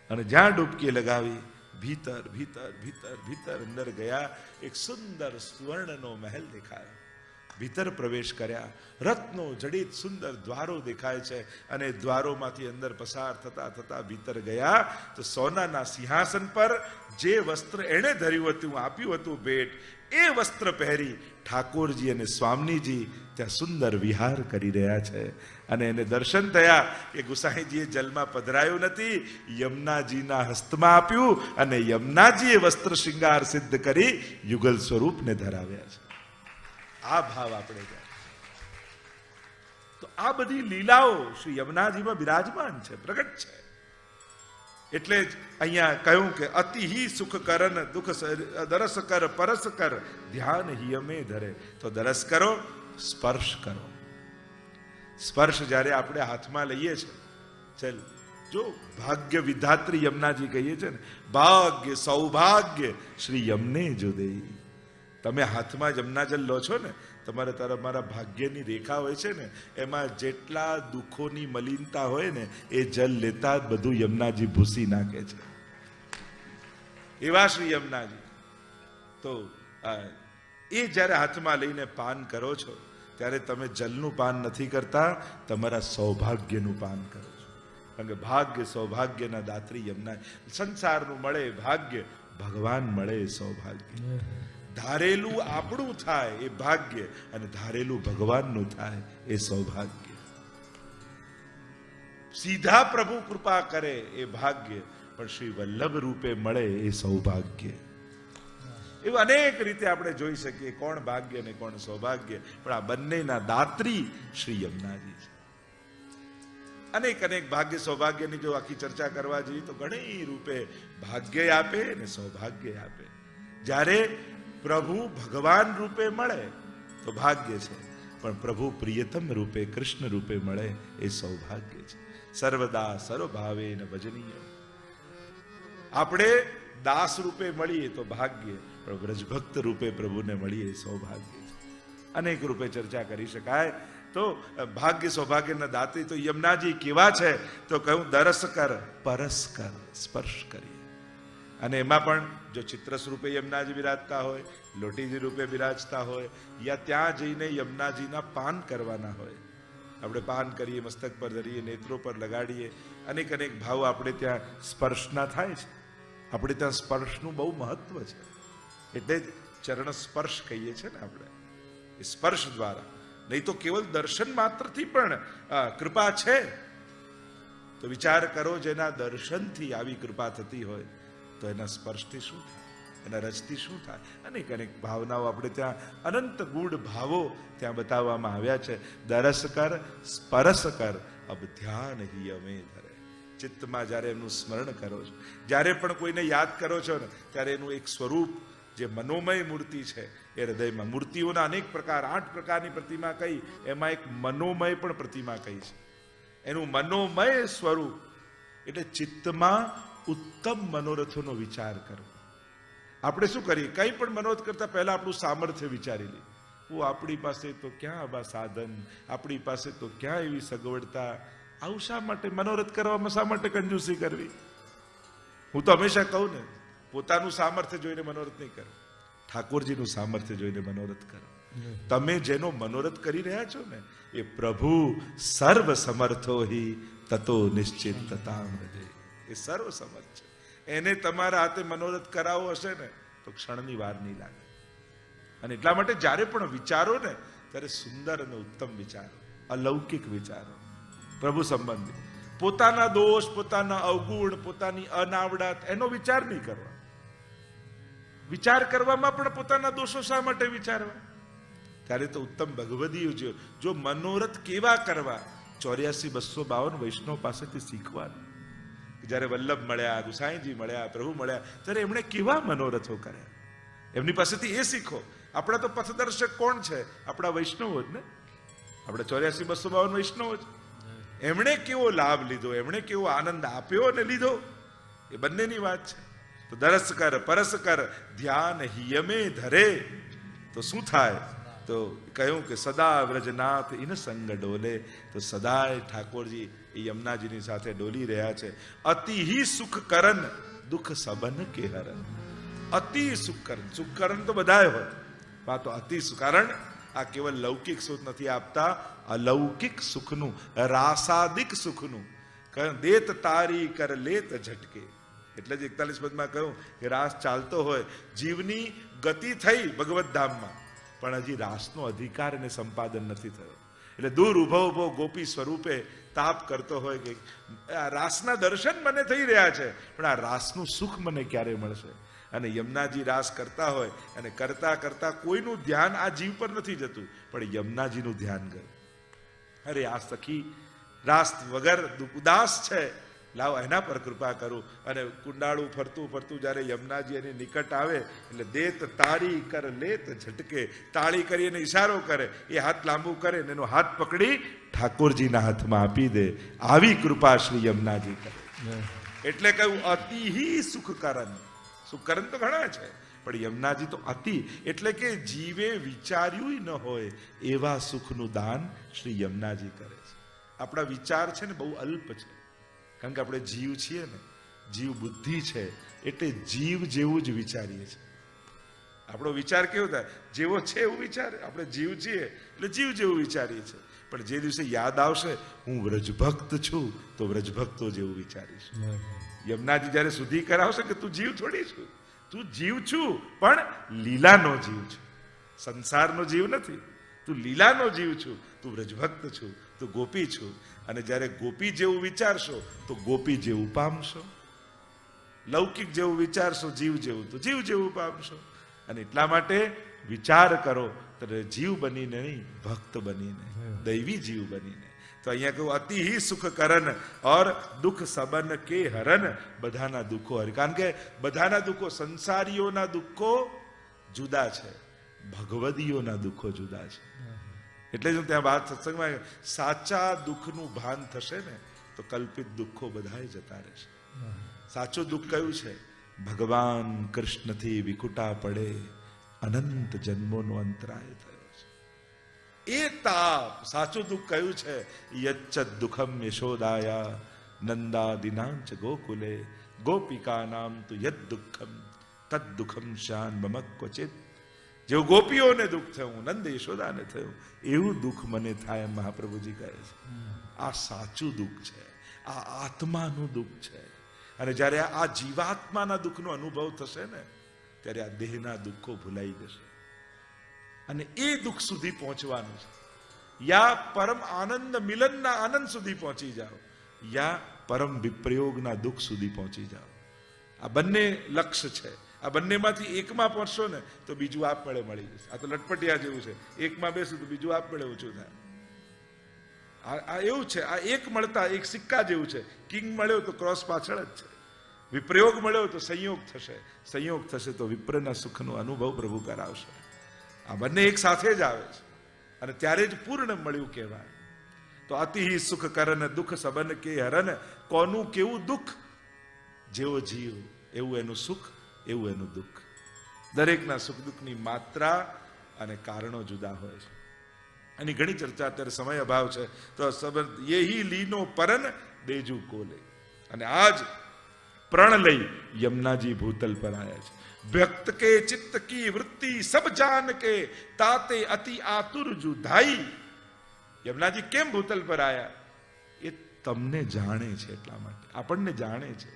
અને જ્યાં ડૂબકી લગાવી ભીતર ભીતર ભીતર ભીતર અંદર ગયા. એક સુંદર સુવર્ણનો મહેલ દેખાયો. ભીતર પ્રવેશ કર્યા. રત્નો જડિત સુંદર દ્વારો દેખાય છે, અને દ્વારોમાંથી અંદર પસાર થતા થતા ભીતર ગયા તો સોનાના સિંહાસન પર જે વસ્ત્ર એણે ધર્યું હતું, આપ્યું હતું ભેટ, એ વસ્ત્ર પહેરી ઠાકોરજી અને સ્વામીજી ત્યાં સુંદર વિહાર કરી રહ્યા છે. અને એને દર્શન થયા કે ગુસાઈજીએ જલમાં પધરાયું નથી, યમુનાજીના હસ્તમાં આપ્યું, અને યમુનાજીએ વસ્ત્ર શૃંગાર સિદ્ધ કરી યુગલ સ્વરૂપને ધરાવ્યા છે. આ ભાવ આપણે જાય તો આ બધી લીલાઓ શ્રી યમુનાજીમાં બિરાજમાન છે, પ્રગટ છે. એટલે જ અહીંયા કહ્યું કે અતિહી સુખ કરન દુઃખ દરસ કર પરસ કર ધ્યાન હિયમે ધરે. તો દરસ કરો, સ્પર્શ કરો. સ્પર્શ જ્યારે આપણે હાથમાં લઈએ છીએ, ચલ જો ભાગ્ય વિધાત્રી યમુનાજી કહીએ છે ને, ભાગ્ય સૌભાગ્ય શ્રી યમને જો દે. તમે હાથમાં યમુનાજલ લો છો ને, તમારા ભાગ્યની રેખા હોય છે ને, એમાં જેટલા દુઃખોની મલિનતા હોય ને, એ જલ લેતા જ બધું યમુનાજી ભૂસી નાખે છે. એવા શ્રી યમુનાજી. તો એ જ્યારે હાથમાં લઈને પાન કરો છો, ત્યારે તમે જલનું પાન નથી કરતા, તમારા સૌભાગ્યનું પાન કરો છો. કારણ કે ભાગ્ય સૌભાગ્યના દાત્રી યમુના. સંસારનું મળે ભાગ્ય, ભગવાન મળે સૌભાગ્ય. ધારેલું આપણું થાય એ ભાગ્ય, અને ધારેલું ભગવાનનું થાય એ સૌભાગ્ય. સીધા પ્રભુ કૃપા કરે એ ભાગ્ય, પણ શ્રી વલ્લભ રૂપે મળે એ સૌભાગ્ય. એવું અનેક રીતે આપણે જોઈ શકીએ કોણ ભાગ્ય અને કોણ સૌભાગ્ય, પણ આ બંનેના દાત્રી શ્રી યમુનાજી છે. અનેક ભાગ્ય સૌભાગ્યની જો આખી ચર્ચા કરવા જઈએ તો ઘણી રૂપે ભાગ્ય આપે અને સૌભાગ્ય આપે. જ્યારે પ્રભુ ભગવાન રૂપે મળે તો ભાગ્ય છે, પણ પ્રભુ પ્રિયતમ રૂપે કૃષ્ણ રૂપે મળે એ સૌભાગ્ય છે. સર્વદા સર્વભાવે ન ભજનીય. આપણે દાસ રૂપે મળીએ તો ભાગ્ય, પણ વ્રજભક્ત રૂપે પ્રભુને મળીએ સૌભાગ્ય છે. અનેક રૂપે ચર્ચા કરી શકાય. તો ભાગ્ય સૌભાગ્યના દાત્રી તો યમુનાજી કેવા છે? તો કહ્યું દરસ કર પરસ કર, સ્પર્શ કરીએ. અને એમાં પણ જો ચિત્ર સ્વરૂપે યમુનાજી બિરાજતા હોય, લોટીજી રૂપે બિરાજતા હોય, યા ત્યાં જઈને યમુનાજીના પાન કરવાના હોય, આપણે પાન કરીએ, મસ્તક પર ધરીએ, નેત્રો પર લગાડીએ, અનેક ભાવો આપણે ત્યાં સ્પર્શના થાય છે. આપણે ત્યાં સ્પર્શનું બહુ મહત્વ છે. એટલે જ ચરણ સ્પર્શ કહીએ છીએ ને આપણે, એ સ્પર્શ દ્વારા. નહીં તો કેવલ દર્શન માત્રથી પણ કૃપા છે. તો વિચાર કરો, જેના દર્શનથી આવી કૃપા થતી હોય તો એના સ્પર્શથી શું થાય, એના રચથી શું થાય? અનેક ભાવનાઓ આપણે ત્યાં, અનંત ગૂઢ ભાવો ત્યાં બતાવવામાં આવ્યા છે. દરસ કર સ્પરસ કર અબ ધ્યાન હિ અમે ધરે. ચિત્તમાં જ્યારે એમનું સ્મરણ કરો છો, જ્યારે પણ કોઈને યાદ કરો છો ને, ત્યારે એનું એક સ્વરૂપ, જે મનોમય મૂર્તિ છે એ હૃદયમાં. મૂર્તિઓના અનેક પ્રકાર, 8 પ્રકારની પ્રતિમા કહી, એમાં એક મનોમય પણ પ્રતિમા કહી છે. એનું મનોમય સ્વરૂપ એટલે ચિત્તમાં ઉત્તમ મનોરથોનો વિચાર કરો. આપણે શું કરીએ? કંઈ પણ મનોરથ કરતા પહેલા આપણું સામર્થ્ય વિચારી લઈએ. આપણી પાસે તો ક્યાં આવા સાધન, આપણી પાસે તો ક્યાં એવી સગવડતા. આવું શા માટે મનોરથ કરવામાં, શા માટે કંજૂસી કરવી? હું તો હંમેશા કહું ને, પોતાનું સામર્થ્ય જોઈને મનોરથ નહીં કરો, ઠાકોરજીનું સામર્થ્ય જોઈને મનોરથ કરો. તમે જેનો મનોરથ કરી રહ્યા છો ને, એ પ્રભુ સર્વ સમર્થો હિ તતો નિશ્ચિત તતામ હૃદય. એ સર્વ સમર્થ છે. એને તમારા હાથે મનોરથ કરાવો હશે ને તો ક્ષણની વાર નહીં લાગે. અને એટલા માટે જ્યારે પણ વિચારો ને ત્યારે સુંદર અને ઉત્તમ વિચારો, અલૌકિક વિચારો, પ્રભુ સંબંધી. પોતાના દોષ, પોતાના અવગુણ, પોતાની અનાવડાત એનો વિચાર નહીં કરવા. વિચાર કરવામાં પણ પોતાના દોષો શા માટે વિચારવા? ત્યારે તો ઉત્તમ ભગવદીઓ જો મનોરથ કેવા કરવા 84,252 વૈષ્ણવ પાસેથી શીખવાનું. જ્યારે વલ્લભ મળ્યા, ગુસાઈજી મળ્યા, પ્રભુ મળ્યા, ત્યારે એમણે કેવા મનોરથો કર્યા, એમની પાસેથી એ શીખો. આપણા તો પથદર્શક કોણ છે? આપણા વૈષ્ણવો જ ને. આપણે 84,252 વૈષ્ણવો જ. એમણે કેવો લાભ લીધો, એમણે કેવો આનંદ આપ્યો અને લીધો, એ બંનેની વાત છે. તો દરસ કર પરસ કર ધ્યાન હિયમે ધરે તો શું થાય? તો કહ્યું કે સદા વ્રજનાથ ઇન સંગ ડોલે. તો સદાય ઠાકોરજી એ યમુનાજીની સાથે ડોલી રહ્યા છે. અતિ હિ સુખ કરન દુઃખ સબન કે હરન. અતિ સુખ કરન, સુખ કરન તો બધાય હોય, આ તો અતિ સુખ. કારણ આ કેવલ લૌકિક સુખ નથી આપતા, અલૌકિક સુખનું, રાસાદિક સુખનું. દેત તારી કર લેત ઝટકે. એટલે જ 41 પદમાં કહ્યું કે રાસ ચાલતો હોય, જીવની ગતિ થઈ ભગવત ધામમાં, પણ હજી રાસનો અધિકાર અને સંપાદન નથી થયો. એટલે દૂર ઉભો ઉભો ગોપી સ્વરૂપે તાપ કરતો હોય કે આ રાસના દર્શન મને થઈ રહ્યા છે, પણ આ રાસનું સુખ મને ક્યારે મળશે? અને યમુનાજી રાસ કરતા હોય અને કરતા કરતા કોઈનું ધ્યાન આ જીવ પર નથી જતું, પણ યમુનાજીનું ધ્યાન ગયું. અરે આ સખી રાસ વગર ઉદાસ છે, લાવ એના પર કૃપા કરું. અને કુંડાળું ફરતું ફરતું જ્યારે યમુનાજી એની નિકટ આવે એટલે દેત તાળી કર લેત ઝટકે. તાળી કરી એને ઈશારો કરે, એ હાથ લાંબુ કરે ને એનો હાથ પકડી ઠાકોરજીના હાથમાં આપી દે. આવી કૃપા શ્રી યમુનાજી કરે. એટલે કહ્યું અતિ સુખ કરન. સુખ કરન તો ઘણા છે, પણ યમુનાજી તો અતિ, એટલે કે જીવે વિચાર્યું ન હોય એવા સુખનું દાન શ્રી યમુનાજી કરે છે. આપણા વિચાર છે ને બહુ અલ્પ છે, કારણ કે આપણે જીવ છીએ ને, જીવ બુદ્ધિ છે, એટલે જીવ જેવું જ વિચારીએ છીએ. આપણો વિચાર કેવો થાય? જેવો છે એવું વિચાર. આપણે જીવ છીએ એટલે જીવ જેવું વિચારીએ છીએ, પણ જે દિવસે યાદ આવશે હું વ્રજભક્ત છું તો વ્રજભક્તો જેવું વિચારીશ. યમુનાજી જ્યારે સુધી કરાવશે કે તું જીવ થોડી છું, તું જીવ છું, પણ લીલાનો જીવ છું, સંસારનો જીવ નથી. તું લીલાનો જીવ છું, તું વ્રજભક્ત છું, તું ગોપી છું. અને જ્યારે ગોપી જેવું વિચારશો તો ગોપી જેવું પામશો. લૌકિક જેવું વિચારશો જીવ જેવું, તો જીવ જેવું પામશો. અને એટલા માટે વિચાર કરો ત્યારે જીવ બનીને નહીં, ભક્ત બનીને, દૈવી જીવ બનીને. તો અહીંયા કહ્યું અતિ હિ સુખ કરન ઓર દુઃખ સબન કે હરન. બધાના દુઃખો હર. કારણ કે બધાના દુઃખો, સંસારીઓના દુઃખો જુદા છે, ભગવદીઓના દુઃખો જુદા છે. એટલે જ ત્યાં વાત સત્સંગમાં સાચા દુઃખનું ભાન થશે ને તો કલ્પિત દુઃખો બધા જતા રહેશે. સાચું દુઃખ કયું છે? ભગવાન કૃષ્ણથી વિકુટા પડે અનંત જન્મોનો અંતરાય થયો છે. એ તાપ સાચું દુઃખ કયું છે? યચ્ચ દુઃખમ યશોદાયા નંદાદિનાંચ ગોકુલે ગોપિકાનામ તુ યદ દુઃખમ તદ દુઃખમ શાન મમ ક્વચિત. જેવું ગોપીઓને દુઃખ થયું, નંદ યશોદાને થયું, એવું દુઃખ મને થાય એમ મહાપ્રભુજી કહે છે. આ સાચું દુઃખ છે, આ આત્માનું દુઃખ છે. અને જ્યારે આ જીવાત્માના દુઃખનો અનુભવ થશે ને ત્યારે આ દેહના દુઃખો ભૂલાઈ જશે અને એ દુઃખ સુધી પહોંચવાનું છે. યા પરમ આનંદ મિલનના આનંદ સુધી પહોંચી જાઓ, યા પરમ વિપ્રયોગના દુઃખ સુધી પહોંચી જાઓ. આ બંને લક્ષ્ય છે. આ બંનેમાંથી એકમાં પહોંચશો ને તો બીજું આપમેળે મળી જશે. આ તો લટપટિયા જેવું છે, એકમાં બેસું તો બીજું આપમેળે ઓછું થાય. આ એવું છે, આ એક મળતા એક સિક્કા જેવું છે. કિંગ મળ્યો તો ક્રોસ પાછળ જ છે, વિપ્રયોગ મળ્યો તો સંયોગ થશે, સંયોગ થશે તો વિપ્રના સુખનો અનુભવ પ્રભુ કરાવશે. આ બંને એક સાથે જ આવે છે અને ત્યારે જ પૂર્ણ મળ્યું કહેવાય. તો અતિ સુખ કરન દુઃખ સબન કે હરન. કોનું કેવું દુઃખ? જેવો જીવ એવું એનું સુખ, એવું એનું દુઃખ. દરેકના સુખ દુઃખની માત્રા અને કારણો જુદા હોય છે. એની ઘણી ચર્ચા, અત્યારે સમય અભાવ છે તો યેહી લીનો પરન દેજુ કોલે. અને આજ પ્રણ લઈ યમુનાજી ભૂતલ પર આવ્યા છે. વ્યક્ત કે ચિત્ત કી વૃત્તિ સબ જાન કે તાતે અતિ આતુર જુધાઈ. યમુનાજી કેમ ભૂતલ પર આવ્યા? એ તમને જાણે છે, એટલા માટે આપણને જાણે છે.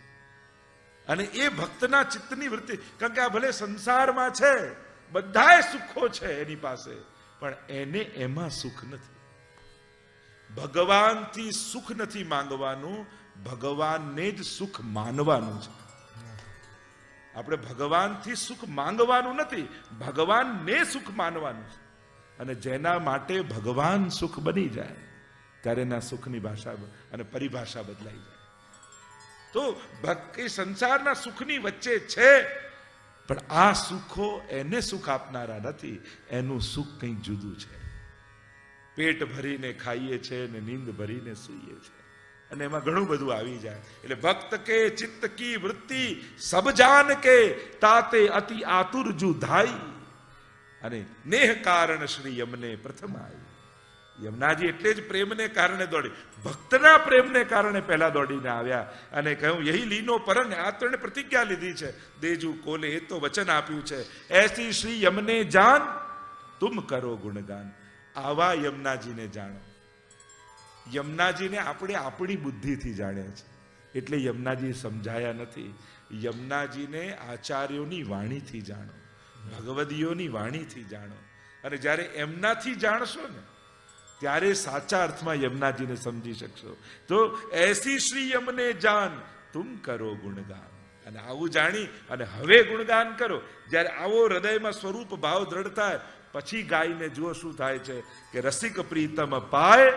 અને એ ભક્તના ચિત્તની વૃત્તિ, કારણ કે આ ભલે સંસારમાં છે, બધાય સુખો છે એની પાસે, પણ એને એમાં સુખ નથી. ભગવાનથી સુખ નથી માંગવાનું, ભગવાનને જ સુખ માનવાનું છે. આપણે ભગવાનથી સુખ માંગવાનું નથી, ભગવાનને સુખ માનવાનું છે. અને જેના માટે ભગવાન સુખ બની જાય ત્યારે એના સુખની ભાષા અને પરિભાષા બદલાઈ જાય. તો ભક્તિ સંસારના સુખની વચ્ચે છે, પણ આ સુખો એને સુખ આપનારા નથી, એનું સુખ કંઈ જુદું છે. પેટ ભરીને ખાઈએ છે ને નીંદ ભરીને સૂઈએ છે, અને એમાં ઘણું બધું આવી જાય. એટલે ભક્ત કે ચિત્ત કી વૃત્તિ સબ જાન કે તાતે અતિ આતુર જુધાઈ, અને નેહ કારણ શ્રી યમને પ્રથમ આવી. યમુનાજી એટલે જ પ્રેમને કારણે દોડી, ભક્તના પ્રેમને કારણે પહેલા દોડીને આવ્યા અને કહ્યું યહી લીનો પરન. આ તો એને પ્રતિજ્ઞા લીધી છે, દેજુ કોલે, એ તો વચન આપ્યું છે, એસી શ્રી યમને જાન તુમ કરો ગુણગાન. આવા યમુનાજીને જાણો. યમુનાજીને આપણે આપણી બુદ્ધિથી જાણ્યા છે, એટલે યમુનાજી સમજાયા નથી. યમુનાજીને આચાર્યોની વાણીથી જાણો, ભગવદીઓની વાણીથી જાણો. અને જ્યારે એમનાથી જાણશો ને ત્યારે સાચા અર્થમાં યમુનાજીને સમજી શકશો. તો એસી શ્રી યમને જાન તુમ કરો ગુણગાન. અને આવું જાણી અને હવે ગુણગાન કરો. જ્યારે આવો હૃદયમાં સ્વરૂપ ભાવ દ્રઢ થાય પછી ગાયને જુઓ શું થાય છે કે રસિક પ્રીતમ પાય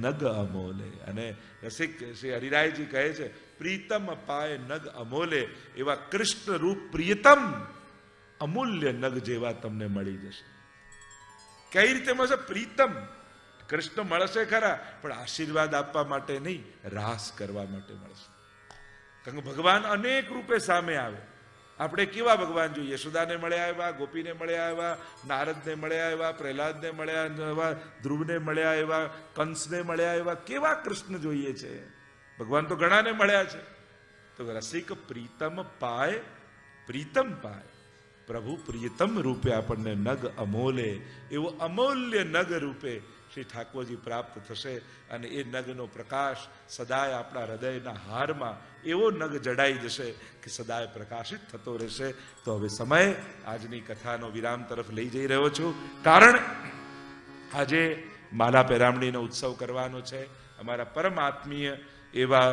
નગ અમોલે. અને રસિક શ્રી હરિરાયજી કહે છે પ્રીતમ પાય નગ અમોલે, એવા કૃષ્ણ રૂપ પ્રિયતમ અમૂલ્ય નગ જેવા તમને મળી જશે. કઈ રીતે મળશે? પ્રીતમ કૃષ્ણ મળશે ખરા, પણ આશીર્વાદ આપવા માટે નહીં, રાસ કરવા માટે મળશે. કારણ કે ભગવાન અનેક રૂપે સામે આવે. આપણે કેવા ભગવાન જોઈએ? યશોદાને મળ્યા આવ્યા, ગોપીને મળ્યા આવ્યા, નારદને મળ્યા આવ્યા, પ્રહલાદને મળ્યા આવ્યા, ધ્રુવને મળ્યા આવ્યા, કંસને મળ્યા આવ્યા. કેવા કૃષ્ણ જોઈએ છે? ભગવાન તો ઘણાને મળ્યા છે. તો રસિક પ્રીતમ પાય, પ્રીતમ પાય, પ્રભુ પ્રિયતમ રૂપે આપણને નગ અમોલે, એવો અમૂલ્ય નગ રૂપે શ્રી ઠાકોરજી પ્રાપ્ત થશે. અને એ નગનો પ્રકાશ સદાય આપણા હૃદયના હારમાં એવો નગ જડાઈ જશે કે સદાય પ્રકાશિત થતો રહેશે. તો હવે સમય આજની કથાનો વિરામ તરફ લઈ જઈ રહ્યો છું, કારણ આજે માલા પેરામણીનો ઉત્સવ કરવાનો છે. અમારા પરમ આત્મીય એવા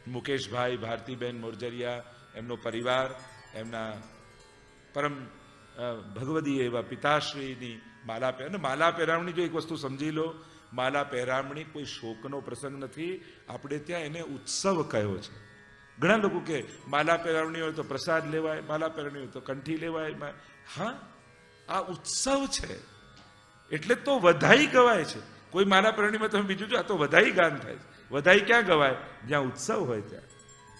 મુકેશભાઈ ભારતીબેન મોરજરિયા, એમનો પરિવાર, એમના પરમ ભગવદી એવા પિતાશ્રીની માલા પહેરામણી. જો એક વસ્તુ સમજી લો, માલા પહેરામણી કોઈ શોકનો પ્રસંગ નથી. આપણે ત્યાં એને ઉત્સવ કહ્યો છે. ઘણા લોકો કે માલા પહેરામણી હોય તો પ્રસાદ લેવાય, માલા પહેરામણી હોય તો કંઠી લેવાય. હા, આ ઉત્સવ છે એટલે તો વધાઈ ગવાય છે. કોઈ માલા પહેરામણીમાં તમે બીજું જો, આ તો વધાઈ ગાન થાય છે. વધાઈ ક્યાં ગવાય? જ્યાં ઉત્સવ હોય ત્યાં.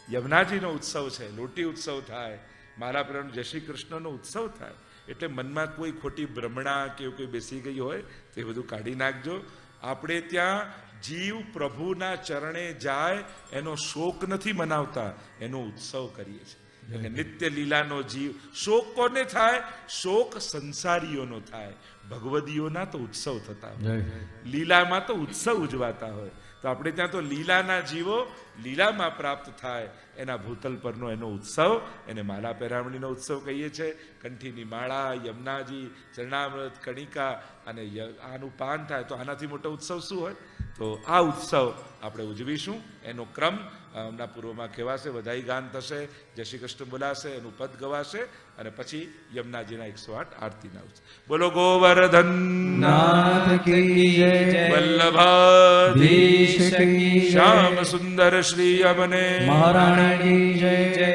યમુનાજીનો ઉત્સવ છે, લોટી ઉત્સવ થાય, માલા પહેરામણી જય શ્રી કૃષ્ણનો ઉત્સવ થાય. એટલે મનમાં કોઈ ખોટી ભ્રમણા કે એવું કોઈ બેસી ગઈ હોય તો એ બધું કાઢી નાખજો. આપણે ત્યાં જીવ પ્રભુના ચરણે જાય એનો શોક નથી મનાવતા, એનો ઉત્સવ કરીએ છીએ. નિત્ય લીલાનો જીવ. શોક કોને થાય? શોક સંસારીઓનો થાય. ભગવદીઓના તો ઉત્સવ થતા હોય, લીલામાં તો ઉત્સવ ઉજવાતા હોય. તો આપણે ત્યાં તો લીલાના જીવો લીલામાં પ્રાપ્ત થાય, એના ભૂતલ પરનો એનો ઉત્સવ, એને માલા પહેરામણીનો ઉત્સવ કહીએ છીએ. કંઠીની માળા, યમુનાજી, ચરણામૃત, કણિકા અને આનું પાન થાય તો આનાથી મોટો ઉત્સવ શું હોય? તો આ ઉત્સવ આપણે ઉજવીશું. એનો ક્રમ હમણાં પૂર્વમાં કહેવાશે, વધાઈ ગાન થશે, જય શ્રી કૃષ્ણ બોલાશે, એનું પદ ગવાશે અને પછી યમુનાજીના 108 આરતીના ઉત્સવ. બોલો ગોવર્ધન નાથ કી જય, વલ્લભાધીશ કી, શ્યામ સુંદર શ્રી યમને મહારાણી કી જય.